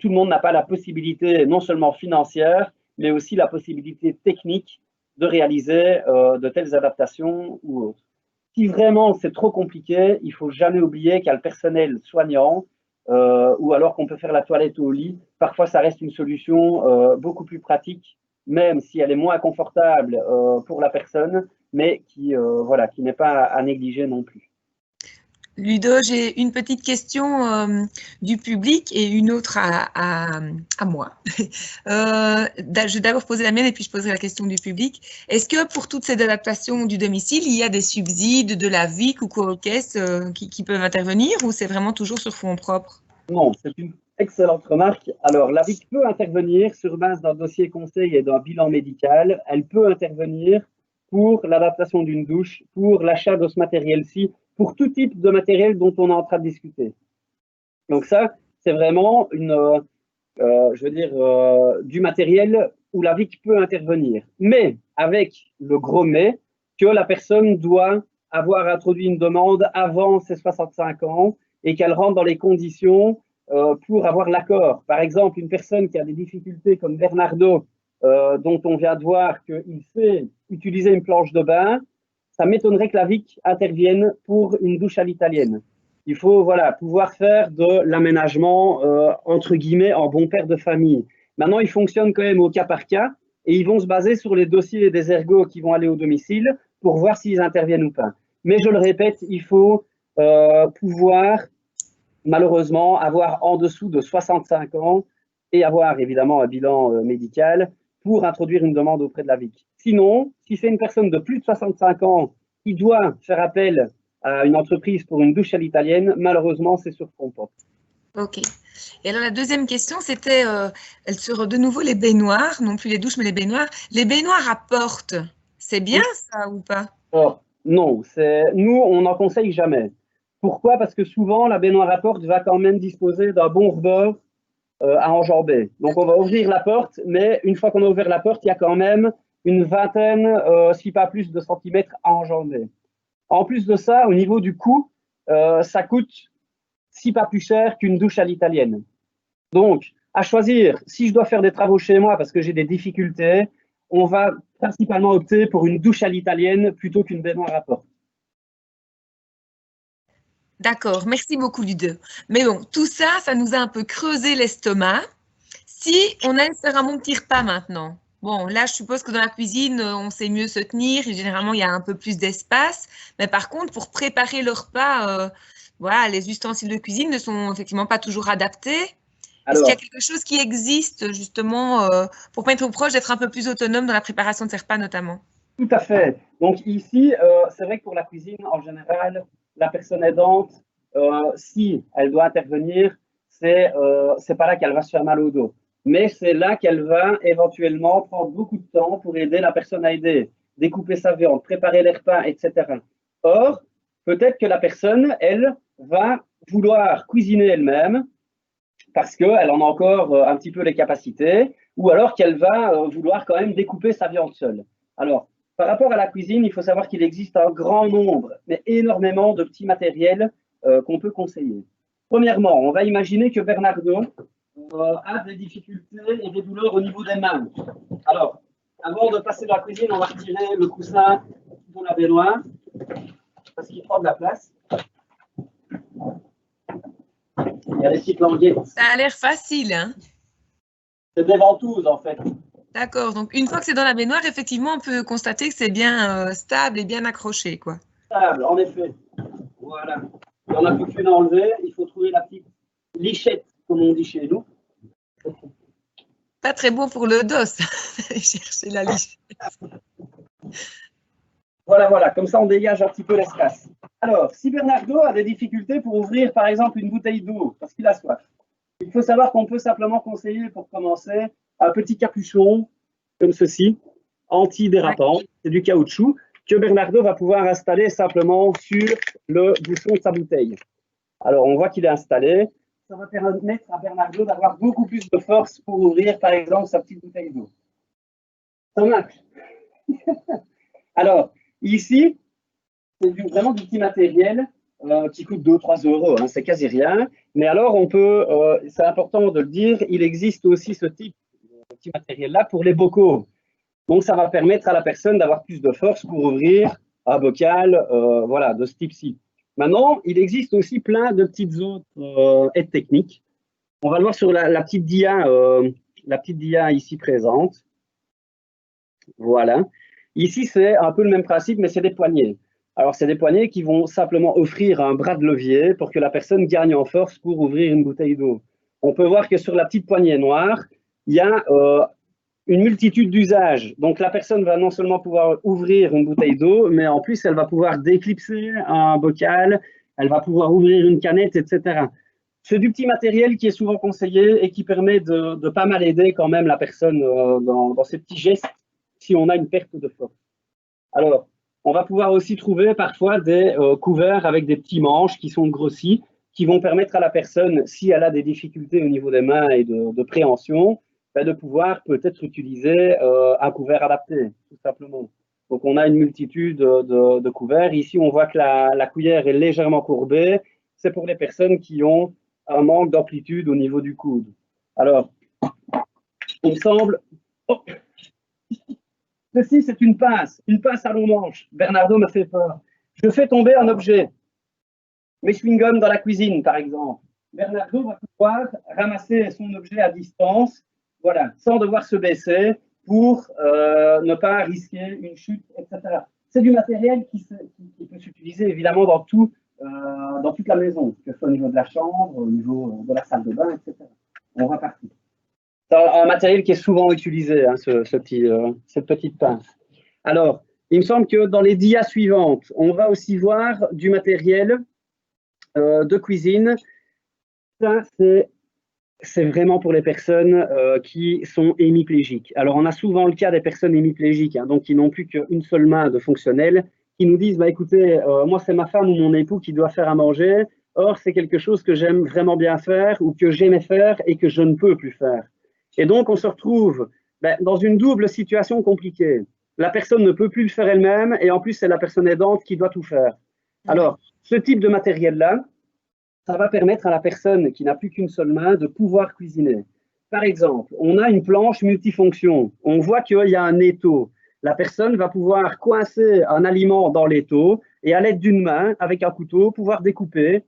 tout le monde n'a pas la possibilité, non seulement financière, mais aussi la possibilité technique de réaliser de telles adaptations ou autres. Si vraiment c'est trop compliqué, il ne faut jamais oublier qu'il y a le personnel soignant ou alors qu'on peut faire la toilette au lit. Parfois, ça reste une solution beaucoup plus pratique, même si elle est moins confortable pour la personne, mais qui n'est pas à négliger non plus. Ludo, j'ai une petite question du public et une autre à moi. Je vais d'abord poser la mienne et puis je poserai la question du public. Est-ce que pour toutes ces adaptations du domicile, il y a des subsides de la VIC ou co-caisse qui peuvent intervenir ou c'est vraiment toujours sur fonds propres? Non, c'est une excellente remarque. Alors, la VIC peut intervenir sur base d'un dossier conseil et d'un bilan médical. Elle peut intervenir pour l'adaptation d'une douche, pour l'achat de ce matériel-ci, pour tout type de matériel dont on est en train de discuter. Donc ça, c'est vraiment du matériel où la VIC peut intervenir. Mais avec le gros mais que la personne doit avoir introduit une demande avant ses 65 ans et qu'elle rentre dans les conditions pour avoir l'accord. Par exemple, une personne qui a des difficultés comme Bernardo, dont on vient de voir qu'il sait utiliser une planche de bain, ça m'étonnerait que la VIC intervienne pour une douche à l'italienne. Il faut voilà, pouvoir faire de l'aménagement, entre guillemets, en bon père de famille. Maintenant, ils fonctionnent quand même au cas par cas et ils vont se baser sur les dossiers des ergots qui vont aller au domicile pour voir s'ils interviennent ou pas. Mais je le répète, il faut pouvoir, malheureusement, avoir en dessous de 65 ans et avoir évidemment un bilan médical pour introduire une demande auprès de la VIC. Sinon, si c'est une personne de plus de 65 ans qui doit faire appel à une entreprise pour une douche à l'italienne, malheureusement, c'est sur fonds propres. Ok. Et alors la deuxième question, c'était sur de nouveau les baignoires, non plus les douches, mais les baignoires. Les baignoires à porte, c'est bien ça ou pas? Alors, non, nous, on n'en conseille jamais. Pourquoi? Parce que souvent, la baignoire à porte va quand même disposer d'un bon rebord à enjamber. Donc, on va ouvrir la porte, mais une fois qu'on a ouvert la porte, il y a quand même une vingtaine, si pas plus, de centimètres à enjamber. En plus de ça, au niveau du coût, ça coûte si pas plus cher qu'une douche à l'italienne. Donc, à choisir, si je dois faire des travaux chez moi parce que j'ai des difficultés, on va principalement opter pour une douche à l'italienne plutôt qu'une baignoire à porte. D'accord, merci beaucoup Ludo. Mais bon, tout ça, ça nous a un peu creusé l'estomac. Si on allait faire un bon petit repas maintenant, bon, là, je suppose que dans la cuisine, on sait mieux se tenir et généralement, il y a un peu plus d'espace. Mais par contre, pour préparer le repas, voilà, les ustensiles de cuisine ne sont effectivement pas toujours adaptés. Est-ce qu'il y a Alors, quelque chose qui existe justement pour permettre aux proches d'être un peu plus autonomes dans la préparation de ces repas notamment? tout à fait. Donc ici, c'est vrai que pour la cuisine, en général, la personne aidante, si elle doit intervenir, c'est pas là qu'elle va se faire mal au dos. Mais c'est là qu'elle va éventuellement prendre beaucoup de temps pour aider la personne à aider, découper sa viande, préparer les repas, etc. Or, peut-être que la personne, elle, va vouloir cuisiner elle-même parce qu'elle en a encore un petit peu les capacités, ou alors qu'elle va vouloir quand même découper sa viande seule. Alors, par rapport à la cuisine, il faut savoir qu'il existe un grand nombre, mais énormément de petits matériels qu'on peut conseiller. Premièrement, on va imaginer que Bernardo a des difficultés et des douleurs au niveau des mains. Alors, avant de passer dans la cuisine, on va retirer le coussin de la baignoire parce qu'il prend de la place. Il y a des petites languettes. Ça a l'air facile, hein? C'est des ventouses, en fait. D'accord. Donc, une fois que c'est dans la baignoire, effectivement, on peut constater que c'est bien stable et bien accroché, quoi. Stable, en effet. Voilà. Il n'y en a plus qu'une à enlever. Il faut trouver la petite lichette, comme on dit chez nous. Pas très bon pour le dos, ça, d'aller chercher la lichette. Voilà, voilà. Comme ça, on dégage un petit peu l'espace. Alors, si Bernardo a des difficultés pour ouvrir, par exemple, une bouteille d'eau, parce qu'il a soif, il faut savoir qu'on peut simplement conseiller, pour commencer, un petit capuchon, comme ceci, anti-dérapant. Ouais. C'est du caoutchouc que Bernardo va pouvoir installer simplement sur le bouchon de sa bouteille. Alors, on voit qu'il est installé. Ça va permettre à Bernardo d'avoir beaucoup plus de force pour ouvrir, par exemple, sa petite bouteille d'eau. Ça marche. Alors, ici, c'est vraiment du petit matériel qui coûte 2 ou 3 euros. Hein, c'est quasi rien. Mais alors, on peut, c'est important de le dire, il existe aussi ce type de petit matériel-là pour les bocaux. Donc, ça va permettre à la personne d'avoir plus de force pour ouvrir un bocal, voilà, de ce type-ci. Maintenant, il existe aussi plein de petites autres aides techniques. On va le voir sur la petite dia ici présente. Voilà. Ici, c'est un peu le même principe, mais c'est des poignées. Alors, c'est des poignées qui vont simplement offrir un bras de levier pour que la personne gagne en force pour ouvrir une bouteille d'eau. On peut voir que sur la petite poignée noire, il y a une multitude d'usages. Donc, la personne va non seulement pouvoir ouvrir une bouteille d'eau, mais en plus, elle va pouvoir déclipser un bocal, elle va pouvoir ouvrir une canette, etc. C'est du petit matériel qui est souvent conseillé et qui permet de pas mal aider quand même la personne dans ces petits gestes si on a une perte de force. Alors, on va pouvoir aussi trouver parfois des couverts avec des petits manches qui sont grossis, qui vont permettre à la personne, si elle a des difficultés au niveau des mains et de préhension, de pouvoir peut-être utiliser un couvert adapté, tout simplement. Donc, on a une multitude de couverts. Ici, on voit que la cuillère est légèrement courbée. C'est pour les personnes qui ont un manque d'amplitude au niveau du coude. Alors, il me semble... Oh. Ceci, c'est une pince à long manche. Bernardo me fait peur. Je fais tomber un objet. mes chewing-gums dans la cuisine, par exemple. Bernardo va pouvoir ramasser son objet à distance, voilà, sans devoir se baisser pour ne pas risquer une chute, etc. C'est du matériel qui peut s'utiliser évidemment dans toute la maison, que ce soit au niveau de la chambre, au niveau de la salle de bain, etc. On va partout. C'est un matériel qui est souvent utilisé, hein, cette petite pince. Alors, il me semble que dans les dias suivantes, on va aussi voir du matériel de cuisine. Ça, c'est vraiment pour les personnes qui sont hémiplégiques. Alors, on a souvent le cas des personnes hémiplégiques, hein, donc qui n'ont plus qu'une seule main de fonctionnel, qui nous disent, bah, écoutez, moi, c'est ma femme ou mon époux qui doit faire à manger. Or, c'est quelque chose que j'aime vraiment bien faire ou que j'aimais faire et que je ne peux plus faire. Et donc, on se retrouve dans une double situation compliquée. La personne ne peut plus le faire elle-même et en plus, c'est la personne aidante qui doit tout faire. Alors, ce type de matériel-là, ça va permettre à la personne qui n'a plus qu'une seule main de pouvoir cuisiner. Par exemple, on a une planche multifonction. On voit qu'il y a un étau. La personne va pouvoir coincer un aliment dans l'étau et à l'aide d'une main, avec un couteau, pouvoir découper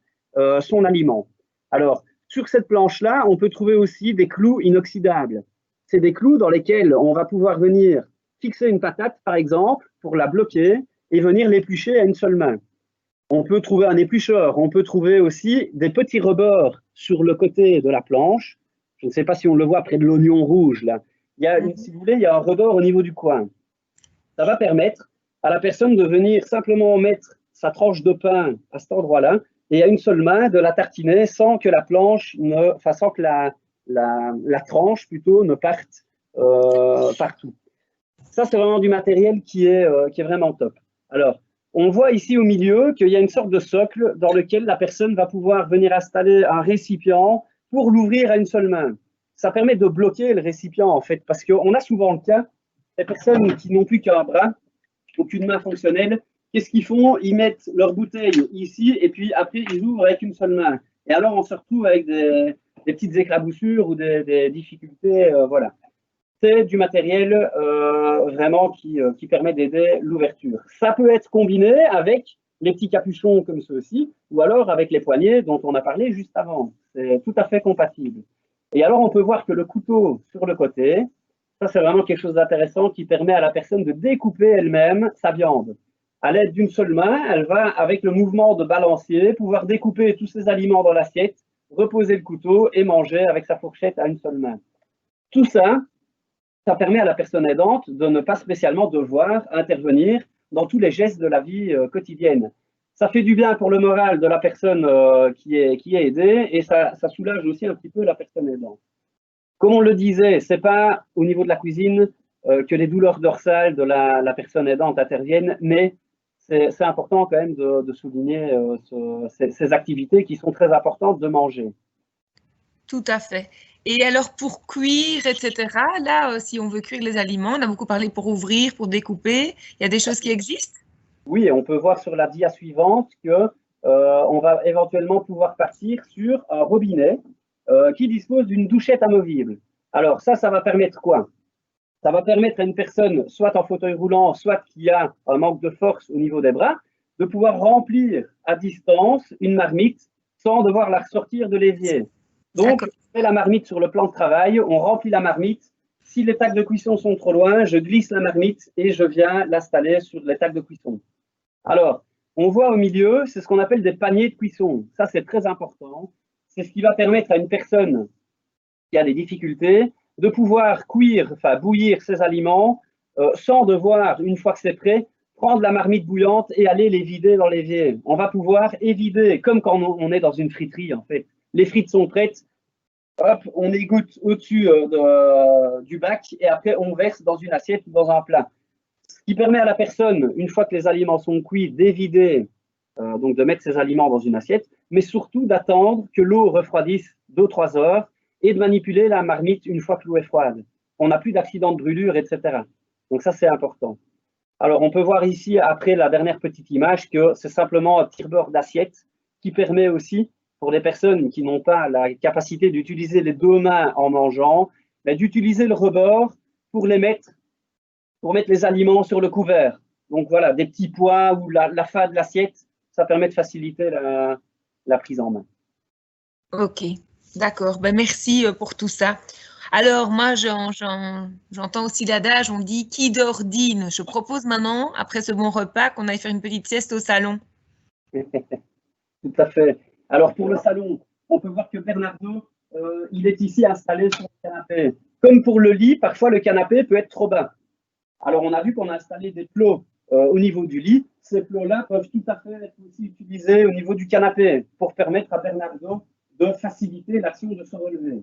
son aliment. Alors, sur cette planche-là, on peut trouver aussi des clous inoxydables. C'est des clous dans lesquels on va pouvoir venir fixer une patate, par exemple, pour la bloquer et venir l'éplucher à une seule main. On peut trouver un éplucheur, on peut trouver aussi des petits rebords sur le côté de la planche. Je ne sais pas si on le voit près de l'oignon rouge, là. Si vous voulez, il y a un rebord au niveau du coin. Ça va permettre à la personne de venir simplement mettre sa tranche de pain à cet endroit-là et à une seule main de la tartiner sans que la planche sans que la tranche plutôt ne parte partout. Ça, c'est vraiment du matériel qui est vraiment top. Alors, on voit ici au milieu qu'il y a une sorte de socle dans lequel la personne va pouvoir venir installer un récipient pour l'ouvrir à une seule main. Ça permet de bloquer le récipient, en fait, parce qu'on a souvent le cas des personnes qui n'ont plus qu'un bras, aucune main fonctionnelle. Qu'est-ce qu'ils font? Ils mettent leur bouteille ici et puis après, ils ouvrent avec une seule main. Et alors, on se retrouve avec des petites éclaboussures ou des difficultés, voilà. C'est du matériel vraiment qui permet d'aider l'ouverture. Ça peut être combiné avec les petits capuchons comme ceux-ci, ou alors avec les poignées dont on a parlé juste avant. C'est tout à fait compatible. Et alors, on peut voir que le couteau sur le côté, ça c'est vraiment quelque chose d'intéressant qui permet à la personne de découper elle-même sa viande. À l'aide d'une seule main, elle va, avec le mouvement de balancier, pouvoir découper tous ses aliments dans l'assiette, reposer le couteau et manger avec sa fourchette à une seule main. Tout ça, ça permet à la personne aidante de ne pas spécialement devoir intervenir dans tous les gestes de la vie quotidienne. Ça fait du bien pour le moral de la personne qui est aidée et ça soulage aussi un petit peu la personne aidante. Comme on le disait, ce n'est pas au niveau de la cuisine que les douleurs dorsales de la personne aidante interviennent, mais c'est important quand même de souligner ces activités qui sont très importantes de manger. Tout à fait. Et alors, pour cuire, etc., là, si on veut cuire les aliments, on a beaucoup parlé pour ouvrir, pour découper. Il y a des choses qui existent? Oui, on peut voir sur la dia suivante qu'on va éventuellement pouvoir partir sur un robinet qui dispose d'une douchette amovible. Alors, ça va permettre quoi? Ça va permettre à une personne, soit en fauteuil roulant, soit qui a un manque de force au niveau des bras, de pouvoir remplir à distance une marmite sans devoir la ressortir de l'évier. Donc, on met la marmite sur le plan de travail, on remplit la marmite. Si les tacs de cuisson sont trop loin, je glisse la marmite et je viens l'installer sur les tacs de cuisson. Alors, on voit au milieu, c'est ce qu'on appelle des paniers de cuisson. Ça, c'est très important. C'est ce qui va permettre à une personne qui a des difficultés de pouvoir cuire, enfin bouillir ses aliments sans devoir, une fois que c'est prêt, prendre la marmite bouillante et aller les vider dans l'évier. On va pouvoir évider, comme quand on est dans une friterie en fait. Les frites sont prêtes, hop, on égoutte au-dessus du bac et après on verse dans une assiette ou dans un plat. Ce qui permet à la personne, une fois que les aliments sont cuits, d'évider, donc de mettre ses aliments dans une assiette, mais surtout d'attendre que l'eau refroidisse 2-3 heures et de manipuler la marmite une fois que l'eau est froide. On n'a plus d'accident de brûlure, etc. Donc ça, c'est important. Alors, on peut voir ici, après la dernière petite image, que c'est simplement un tire-bord d'assiette qui permet aussi, pour les personnes qui n'ont pas la capacité d'utiliser les deux mains en mangeant, d'utiliser le rebord pour mettre les aliments sur le couvert. Donc voilà, des petits pois ou la fa de l'assiette, ça permet de faciliter la prise en main. Ok, d'accord. Ben, merci pour tout ça. Alors, moi, j'entends aussi l'adage, on dit qui dort dîne. Je propose maintenant, après ce bon repas, qu'on aille faire une petite sieste au salon. Tout à fait. Alors, pour le salon, on peut voir que Bernardo, il est ici installé sur le canapé. Comme pour le lit, parfois le canapé peut être trop bas. Alors, on a vu qu'on a installé des plots au niveau du lit. Ces plots-là peuvent tout à fait être aussi utilisés au niveau du canapé pour permettre à Bernardo de faciliter l'action de se relever.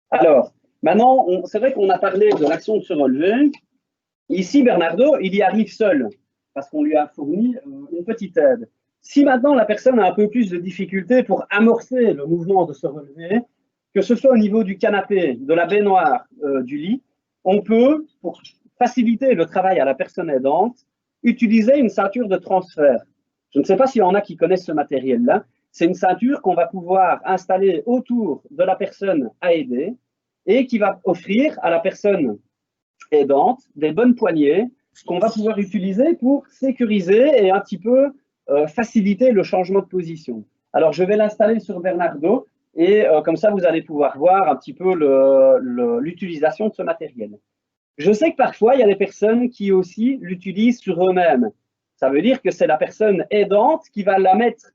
Alors, maintenant, c'est vrai qu'on a parlé de l'action de se relever. Ici, Bernardo, il y arrive seul parce qu'on lui a fourni une petite aide. Si maintenant la personne a un peu plus de difficultés pour amorcer le mouvement de se relever, que ce soit au niveau du canapé, de la baignoire, du lit, on peut, pour faciliter le travail à la personne aidante, utiliser une ceinture de transfert. Je ne sais pas s'il y en a qui connaissent ce matériel-là. C'est une ceinture qu'on va pouvoir installer autour de la personne à aider et qui va offrir à la personne aidante des bonnes poignées qu'on va pouvoir utiliser pour sécuriser et un petit peu faciliter le changement de position. Alors, je vais l'installer sur Bernardo et comme ça, vous allez pouvoir voir un petit peu l'utilisation de ce matériel. Je sais que parfois, il y a des personnes qui aussi l'utilisent sur eux-mêmes. Ça veut dire que c'est la personne aidante qui va la mettre,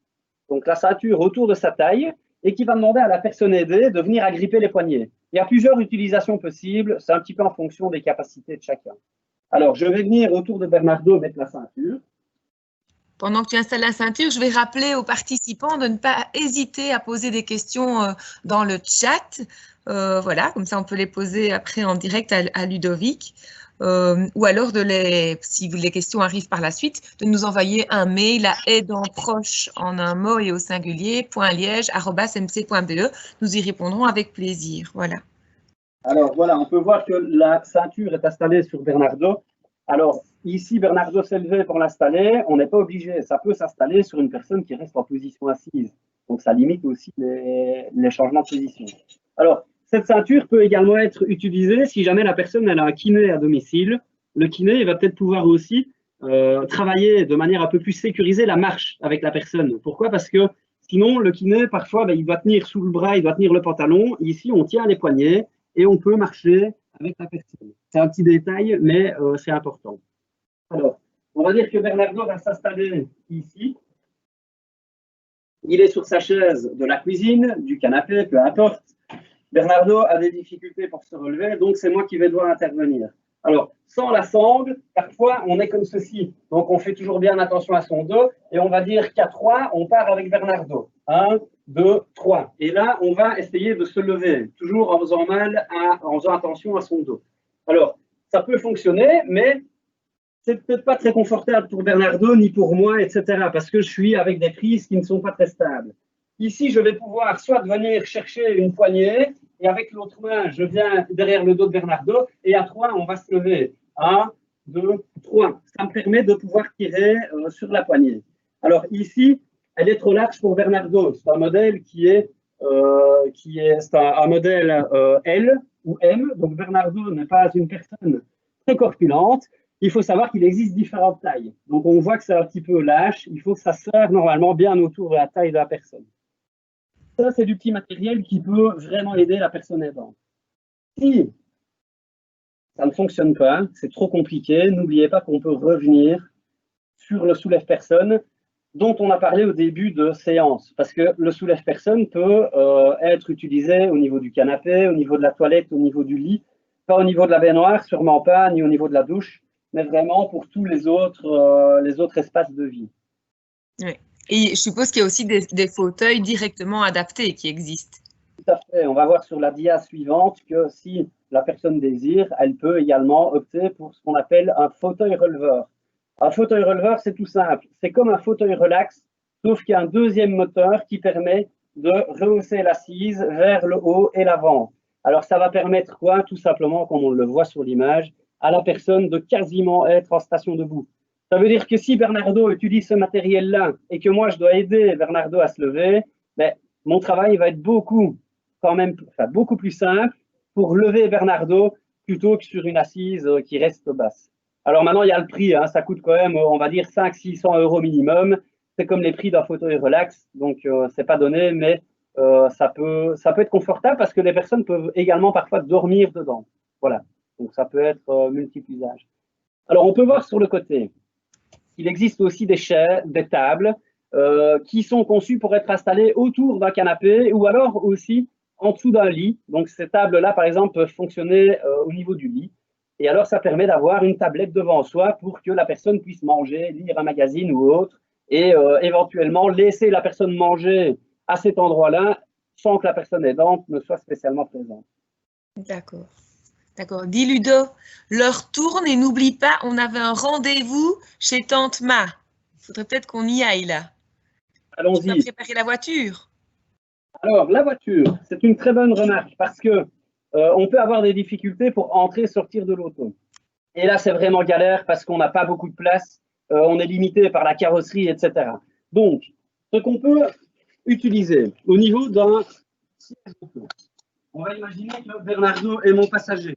donc la ceinture autour de sa taille, et qui va demander à la personne aidée de venir agripper les poignets. Il y a plusieurs utilisations possibles, c'est un petit peu en fonction des capacités de chacun. Alors, je vais venir autour de Bernardo mettre la ceinture. Pendant que tu installes la ceinture, je vais rappeler aux participants de ne pas hésiter à poser des questions dans le chat. Voilà, comme ça on peut les poser après en direct à Ludovic. Ou alors, si les questions arrivent par la suite, de nous envoyer un mail à aidanproche en un mot et au singulier, .liège@mc.be. Nous y répondrons avec plaisir. Voilà. Alors voilà, on peut voir que la ceinture est installée sur Bernardo. Alors ici, Bernardo s'est levé pour l'installer. On n'est pas obligé, ça peut s'installer sur une personne qui reste en position assise. Donc ça limite aussi les changements de position. Alors, cette ceinture peut également être utilisée si jamais la personne elle a un kiné à domicile. Le kiné va peut-être pouvoir aussi travailler de manière un peu plus sécurisée la marche avec la personne. Pourquoi? Parce que sinon, le kiné, parfois, il doit tenir sous le bras, il doit tenir le pantalon. Ici, on tient les poignets et on peut marcher avec la personne. C'est un petit détail, mais c'est important. Alors, on va dire que Bernardo va s'installer ici. Il est sur sa chaise de la cuisine, du canapé, peu importe. Bernardo a des difficultés pour se relever, donc c'est moi qui vais devoir intervenir. Alors, sans la sangle, parfois on est comme ceci. Donc on fait toujours bien attention à son dos et on va dire qu'à 3, on part avec Bernardo. 1, 2, 3. Et là, on va essayer de se lever, toujours en faisant en faisant attention à son dos. Alors, ça peut fonctionner, mais c'est peut-être pas très confortable pour Bernardo ni pour moi, etc. Parce que je suis avec des prises qui ne sont pas très stables. Ici, je vais pouvoir soit venir chercher une poignée et avec l'autre main, je viens derrière le dos de Bernardo et à 3, on va se lever. 1, 2, 3. Ça me permet de pouvoir tirer sur la poignée. Alors ici, elle est trop large pour Bernardo. C'est un modèle qui est un modèle L ou M. Donc Bernardo n'est pas une personne très corpulente. Il faut savoir qu'il existe différentes tailles. Donc on voit que c'est un petit peu lâche. Il faut que ça serre normalement bien autour de la taille de la personne. Ça, c'est du petit matériel qui peut vraiment aider la personne aidante. Si ça ne fonctionne pas, c'est trop compliqué, n'oubliez pas qu'on peut revenir sur le soulève-personne dont on a parlé au début de séance. Parce que le soulève-personne peut être utilisé au niveau du canapé, au niveau de la toilette, au niveau du lit, pas au niveau de la baignoire, sûrement pas, ni au niveau de la douche, mais vraiment pour tous les autres espaces de vie. Oui. Et je suppose qu'il y a aussi des fauteuils directement adaptés qui existent. Tout à fait. On va voir sur la dia suivante que si la personne désire, elle peut également opter pour ce qu'on appelle un fauteuil releveur. Un fauteuil releveur, c'est tout simple. C'est comme un fauteuil relax, sauf qu'il y a un deuxième moteur qui permet de rehausser l'assise vers le haut et l'avant. Alors, ça va permettre quoi? Tout simplement, comme on le voit sur l'image, à la personne de quasiment être en station debout. Ça veut dire que si Bernardo utilise ce matériel-là et que moi, je dois aider Bernardo à se lever, ben, mon travail va être beaucoup plus simple pour lever Bernardo plutôt que sur une assise qui reste basse. Alors maintenant, il y a le prix, hein, ça coûte quand même, on va dire, 500-600 € minimum. c'est comme les prix d'un fauteuil relax, donc c'est pas donné, mais ça peut être confortable parce que les personnes peuvent également parfois dormir dedans. Voilà, donc ça peut être multiple usage. Alors, on peut voir sur le côté, il existe aussi des chaises, des tables qui sont conçues pour être installées autour d'un canapé ou alors aussi en dessous d'un lit. Donc, ces tables-là, par exemple, peuvent fonctionner au niveau du lit. Et alors, ça permet d'avoir une tablette devant soi pour que la personne puisse manger, lire un magazine ou autre, et éventuellement laisser la personne manger à cet endroit-là sans que la personne aidante ne soit spécialement présente. D'accord. D'accord. Dis Ludo, l'heure tourne et n'oublie pas, on avait un rendez-vous chez Tante Ma. Il faudrait peut-être qu'on y aille là. Allons-y. Tu vas préparer la voiture. Alors, la voiture, c'est une très bonne remarque parce que on peut avoir des difficultés pour entrer et sortir de l'auto. Et là, c'est vraiment galère parce qu'on n'a pas beaucoup de place, on est limité par la carrosserie, etc. Donc, ce qu'on peut utiliser au niveau d'un siège auto, on va imaginer que Bernardo est mon passager.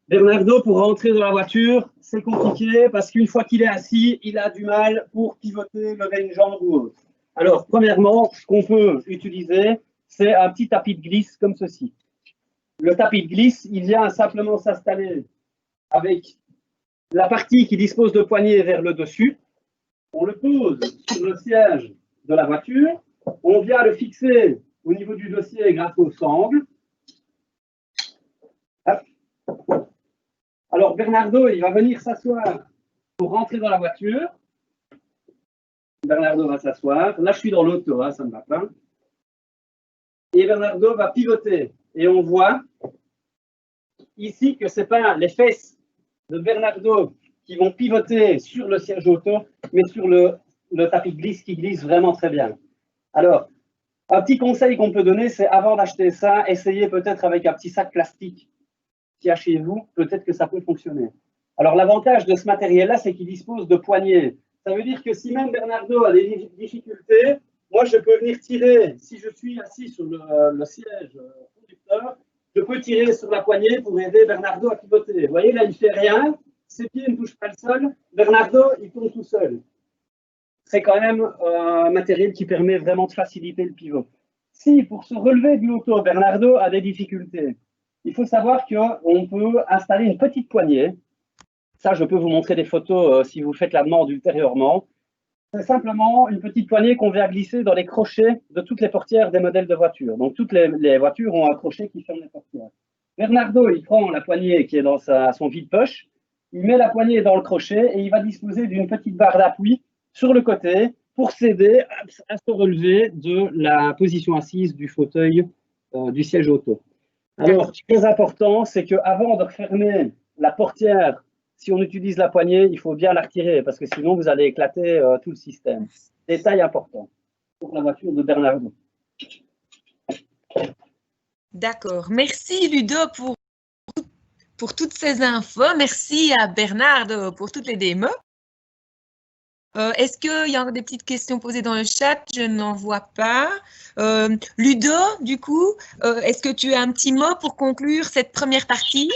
Bernardo, pour rentrer dans la voiture, c'est compliqué parce qu'une fois qu'il est assis, il a du mal pour pivoter, lever une jambe ou autre. Alors, premièrement, ce qu'on peut utiliser, c'est un petit tapis de glisse comme ceci. Le tapis de glisse, il vient simplement s'installer avec la partie qui dispose de poignées vers le dessus. On le pose sur le siège de la voiture. On vient le fixer au niveau du dossier grâce au sangle. Hop. Alors, Bernardo, il va venir s'asseoir pour rentrer dans la voiture. Bernardo va s'asseoir. Là, je suis dans l'auto, hein, ça ne va pas. Et Bernardo va pivoter. Et on voit ici que ce n'est pas les fesses de Bernardo qui vont pivoter sur le siège auto, mais sur le tapis de glisse qui glisse vraiment très bien. Alors, un petit conseil qu'on peut donner, c'est avant d'acheter ça, essayez peut-être avec un petit sac plastique qu'il y a chez vous, peut-être que ça peut fonctionner. Alors, l'avantage de ce matériel-là, c'est qu'il dispose de poignées. Ça veut dire que si même Bernardo a des difficultés, moi, je peux venir tirer, si je suis assis sur le siège conducteur, je peux tirer sur la poignée pour aider Bernardo à pivoter. Vous voyez, là, il ne fait rien, ses pieds ne touchent pas le sol, Bernardo, il tourne tout seul. C'est quand même un matériel qui permet vraiment de faciliter le pivot. Si, pour se relever de l'auto, Bernardo a des difficultés, il faut savoir qu'on peut installer une petite poignée. Ça, je peux vous montrer des photos si vous faites la demande ultérieurement. C'est simplement une petite poignée qu'on vient glisser dans les crochets de toutes les portières des modèles de voitures. Donc, toutes les voitures ont un crochet qui ferme les portières. Bernardo, il prend la poignée qui est dans son vide-poche, il met la poignée dans le crochet et il va disposer d'une petite barre d'appui sur le côté pour s'aider à se relever de la position assise du fauteuil du siège auto. Alors, ce qui est important, c'est qu'avant de refermer la portière, si on utilise la poignée, il faut bien la retirer parce que sinon, vous allez éclater tout le système. Détail important pour la voiture de Bernardo. D'accord. Merci Ludo pour toutes ces infos. Merci à Bernardo pour toutes les démos. Est-ce qu'il y a des petites questions posées dans le chat? Je n'en vois pas. Ludo, du coup, est-ce que tu as un petit mot pour conclure cette première partie?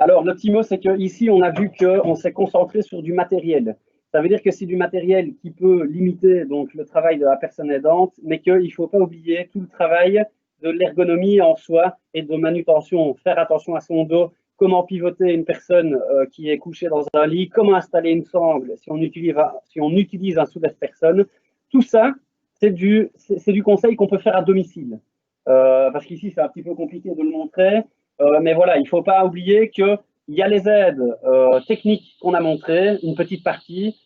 Alors, le petit mot, c'est qu'ici, on a vu qu'on s'est concentré sur du matériel. Ça veut dire que c'est du matériel qui peut limiter donc, le travail de la personne aidante, mais qu'il ne faut pas oublier tout le travail de l'ergonomie en soi et de manutention. Faire attention à son dos, comment pivoter une personne qui est couchée dans un lit, comment installer une sangle si on utilise un soulève-personne. Tout ça, c'est du conseil qu'on peut faire à domicile. Parce qu'ici, c'est un petit peu compliqué de le montrer. Mais voilà, il ne faut pas oublier qu'il y a les aides techniques qu'on a montrées, une petite partie,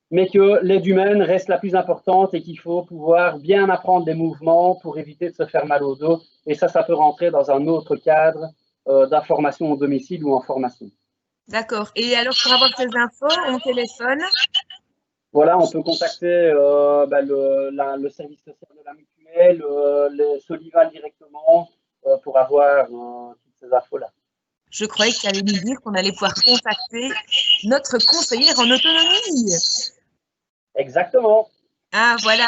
mais que l'aide humaine reste la plus importante et qu'il faut pouvoir bien apprendre des mouvements pour éviter de se faire mal au dos. Et ça peut rentrer dans un autre cadre d'information au domicile ou en formation. D'accord. Et alors, pour avoir ces infos, on téléphone? Voilà, on peut contacter le service social de la mutuelle, les Solival directement pour avoir toutes ces infos-là. Je croyais que tu allais nous dire qu'on allait pouvoir contacter notre conseillère en autonomie. Exactement. Ah, voilà.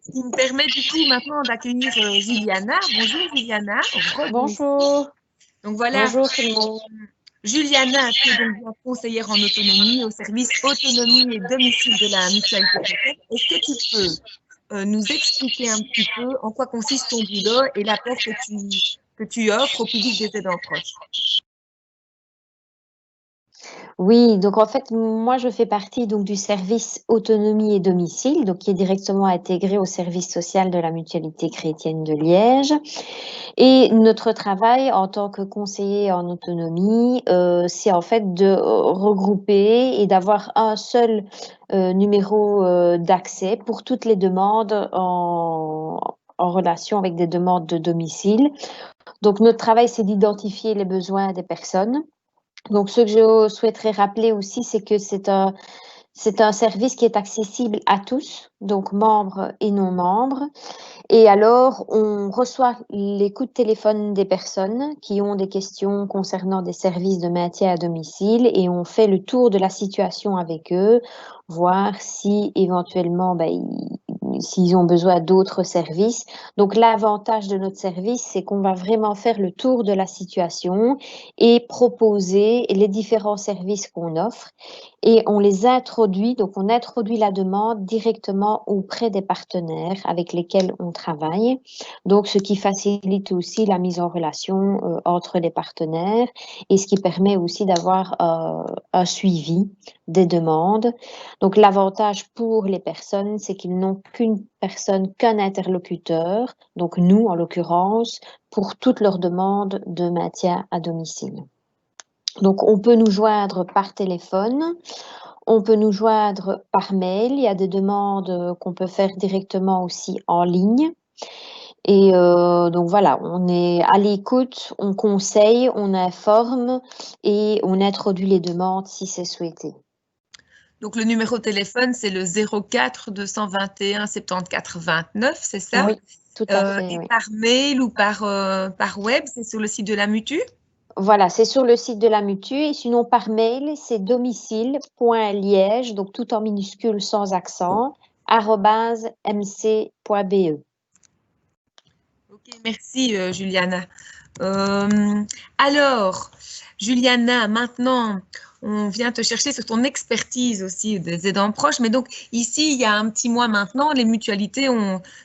Ce qui me permet du coup maintenant d'accueillir Juliana. Bonjour Juliana. Bonjour. Donc voilà. Bonjour tout le monde. Juliana, tu es donc bien conseillère en autonomie au service autonomie et domicile de la mutualité chrétienne. Est-ce que tu peux nous expliquer un petit peu en quoi consiste ton boulot et l'apport que tu offres au public des aidants proches? Oui, donc en fait, moi, je fais partie donc du service autonomie et domicile, donc qui est directement intégré au service social de la Mutualité chrétienne de Liège. Et notre travail en tant que conseiller en autonomie, c'est en fait de regrouper et d'avoir un seul numéro d'accès pour toutes les demandes en relation avec des demandes de domicile. Donc notre travail, c'est d'identifier les besoins des personnes. Donc, ce que je souhaiterais rappeler aussi, c'est que c'est un service qui est accessible à tous, donc membres et non membres. Et alors, on reçoit les coups de téléphone des personnes qui ont des questions concernant des services de maintien à domicile et on fait le tour de la situation avec eux, voir si éventuellement, s'ils ont besoin d'autres services. Donc, l'avantage de notre service, c'est qu'on va vraiment faire le tour de la situation et proposer les différents services qu'on offre et on les introduit, donc on introduit la demande directement auprès des partenaires avec lesquels on travaille. Donc, ce qui facilite aussi la mise en relation entre les partenaires et ce qui permet aussi d'avoir un suivi des demandes. Donc, l'avantage pour les personnes, c'est qu'ils n'ont qu'une personne, qu'un interlocuteur, donc nous en l'occurrence, pour toutes leurs demandes de maintien à domicile. Donc, on peut nous joindre par téléphone, on peut nous joindre par mail. Il y a des demandes qu'on peut faire directement aussi en ligne. Et donc voilà, on est à l'écoute, on conseille, on informe et on introduit les demandes si c'est souhaité. Donc, le numéro de téléphone, c'est le 04 221 74 29, c'est ça? Oui, tout à fait. Et oui. par mail ou par web, c'est sur le site de la Mutu? Voilà, c'est sur le site de la Mutu et sinon par mail, c'est domicile.liège, donc tout en minuscule sans accent, @mc.be. Ok, merci Juliana. Alors, Juliana, maintenant, on vient te chercher sur ton expertise aussi des aidants proches. Mais donc, ici, il y a un petit mois maintenant, les mutualités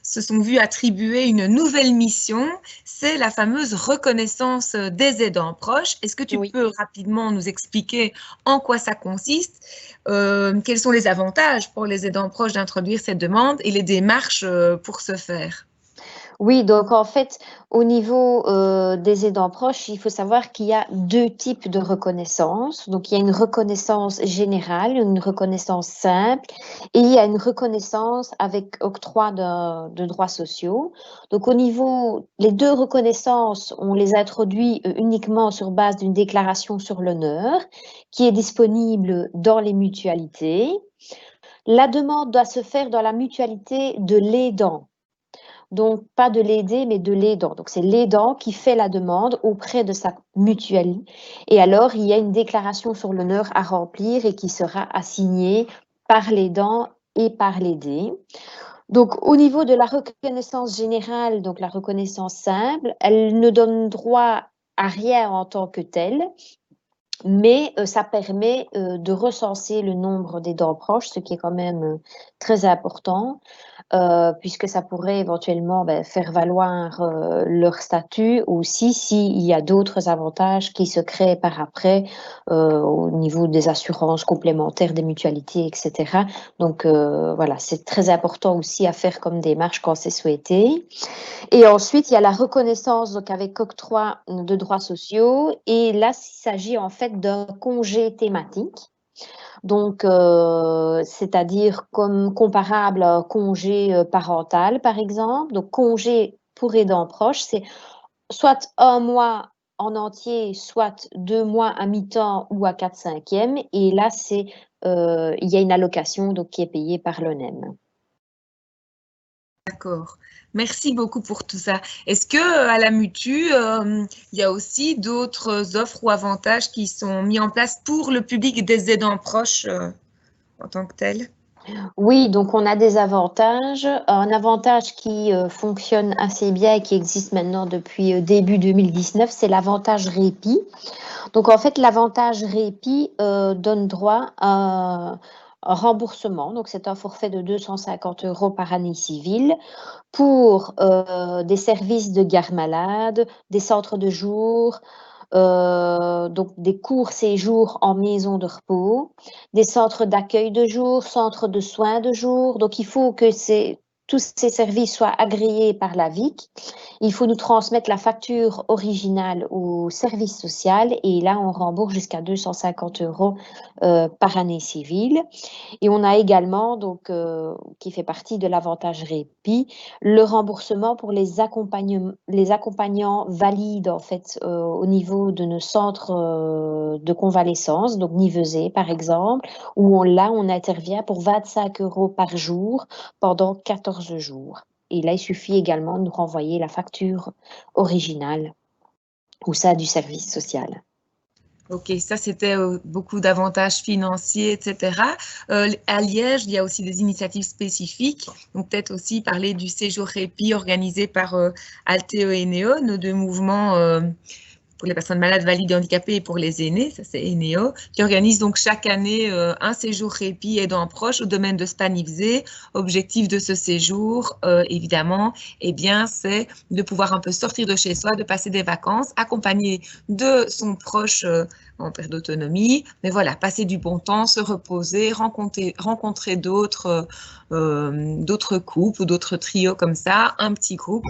se sont vues attribuer une nouvelle mission. C'est la fameuse reconnaissance des aidants proches. Est-ce que tu Oui. peux rapidement nous expliquer en quoi ça consiste? Quels sont les avantages pour les aidants proches d'introduire cette demande et les démarches pour ce faire? Oui, donc en fait, au niveau des aidants proches, il faut savoir qu'il y a deux types de reconnaissance. Donc, il y a une reconnaissance générale, une reconnaissance simple, et il y a une reconnaissance avec octroi de droits sociaux. Donc, au niveau, les deux reconnaissances, on les introduit uniquement sur base d'une déclaration sur l'honneur qui est disponible dans les mutualités. La demande doit se faire dans la mutualité de l'aidant. Donc, pas de l'aider, mais de l'aidant. Donc, c'est l'aidant qui fait la demande auprès de sa mutuelle. Et alors, il y a une déclaration sur l'honneur à remplir et qui sera assignée par l'aidant et par l'aidé. Donc, au niveau de la reconnaissance générale, donc la reconnaissance simple, elle ne donne droit à rien en tant que telle, mais ça permet de recenser le nombre d'aidants proches, ce qui est quand même très important. Puisque ça pourrait éventuellement faire valoir leur statut aussi s'il y a d'autres avantages qui se créent par après au niveau des assurances complémentaires, des mutualités, etc. Donc voilà, c'est très important aussi à faire comme démarche quand c'est souhaité. Et ensuite, il y a la reconnaissance donc avec octroi de droits sociaux et là, il s'agit en fait d'un congé thématique. Donc, c'est-à-dire comme comparable à un congé parental, par exemple. Donc, congé pour aidant proche, c'est soit 1 mois en entier, soit 2 mois à mi-temps ou à 4/5. Et là, il y a une allocation donc, qui est payée par l'ONEM. D'accord. Merci beaucoup pour tout ça. Est-ce que à la Mutu, il y a aussi d'autres offres ou avantages qui sont mis en place pour le public des aidants proches en tant que tel? Oui, donc on a des avantages. Un avantage qui fonctionne assez bien et qui existe maintenant depuis début 2019, c'est l'avantage répit. Donc en fait, l'avantage répit donne droit à un remboursement. Donc c'est un forfait de 250 € par année civile pour des services de garde malade, des centres de jour, donc des courts séjours en maison de repos, des centres d'accueil de jour, centres de soins de jour. Donc, il faut que tous ces services soient agréés par la VIC. Il faut nous transmettre la facture originale au service social et là, on rembourse jusqu'à 250 € par année civile. Et on a également, donc, qui fait partie de l'avantage répit, le remboursement pour les accompagnants valides, en fait, au niveau de nos centres de convalescence, donc Nivezé, par exemple, où on intervient pour 25 € par jour pendant 14 jours. Et là, il suffit également de nous renvoyer la facture originale ou ça du service social. Ok, ça c'était beaucoup d'avantages financiers, etc. À Liège, il y a aussi des initiatives spécifiques. Donc peut-être aussi parler du séjour répit organisé par Alteo et Eneo, nos deux mouvements pour les personnes malades, valides et handicapées et pour les aînés, ça c'est Eneo, qui organise donc chaque année un séjour répit aidant proche au domaine de Spanivesé. Objectif de ce séjour, évidemment, eh bien, c'est de pouvoir un peu sortir de chez soi, de passer des vacances, accompagné de son proche en perte d'autonomie, mais voilà, passer du bon temps, se reposer, rencontrer d'autres couples ou d'autres trios comme ça, un petit groupe.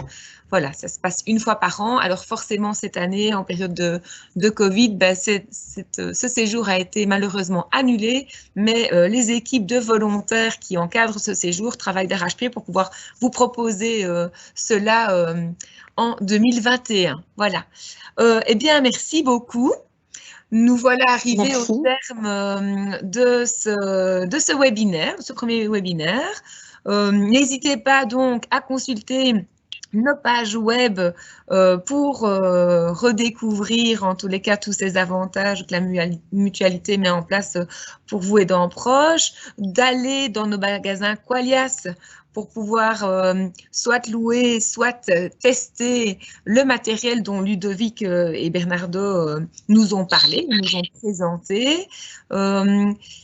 Voilà, ça se passe une fois par an. Alors forcément, cette année, en période de Covid, ben, ce séjour a été malheureusement annulé, mais les équipes de volontaires qui encadrent ce séjour travaillent d'arrache-pied pour pouvoir vous proposer cela en 2021. Voilà. Eh bien, merci beaucoup. Nous voilà arrivés au Merci. terme de ce webinaire, ce premier webinaire. N'hésitez pas donc à consulter nos pages web pour redécouvrir en tous les cas tous ces avantages que la mutualité met en place pour vous aidants proches, d'aller dans nos magasins Qualias pour pouvoir soit louer, soit tester le matériel dont Ludovic et Bernardo nous ont parlé, nous ont présenté.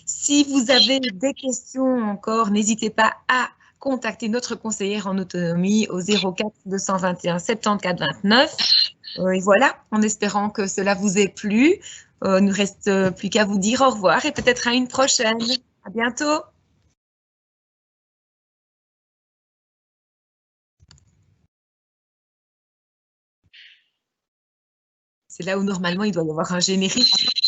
Si vous avez des questions encore, n'hésitez pas à contacter notre conseillère en autonomie au 04 221 74 29. Et voilà, en espérant que cela vous ait plu. Il ne reste plus qu'à vous dire au revoir et peut-être à une prochaine. À bientôt. C'est là où normalement il doit y avoir un générique.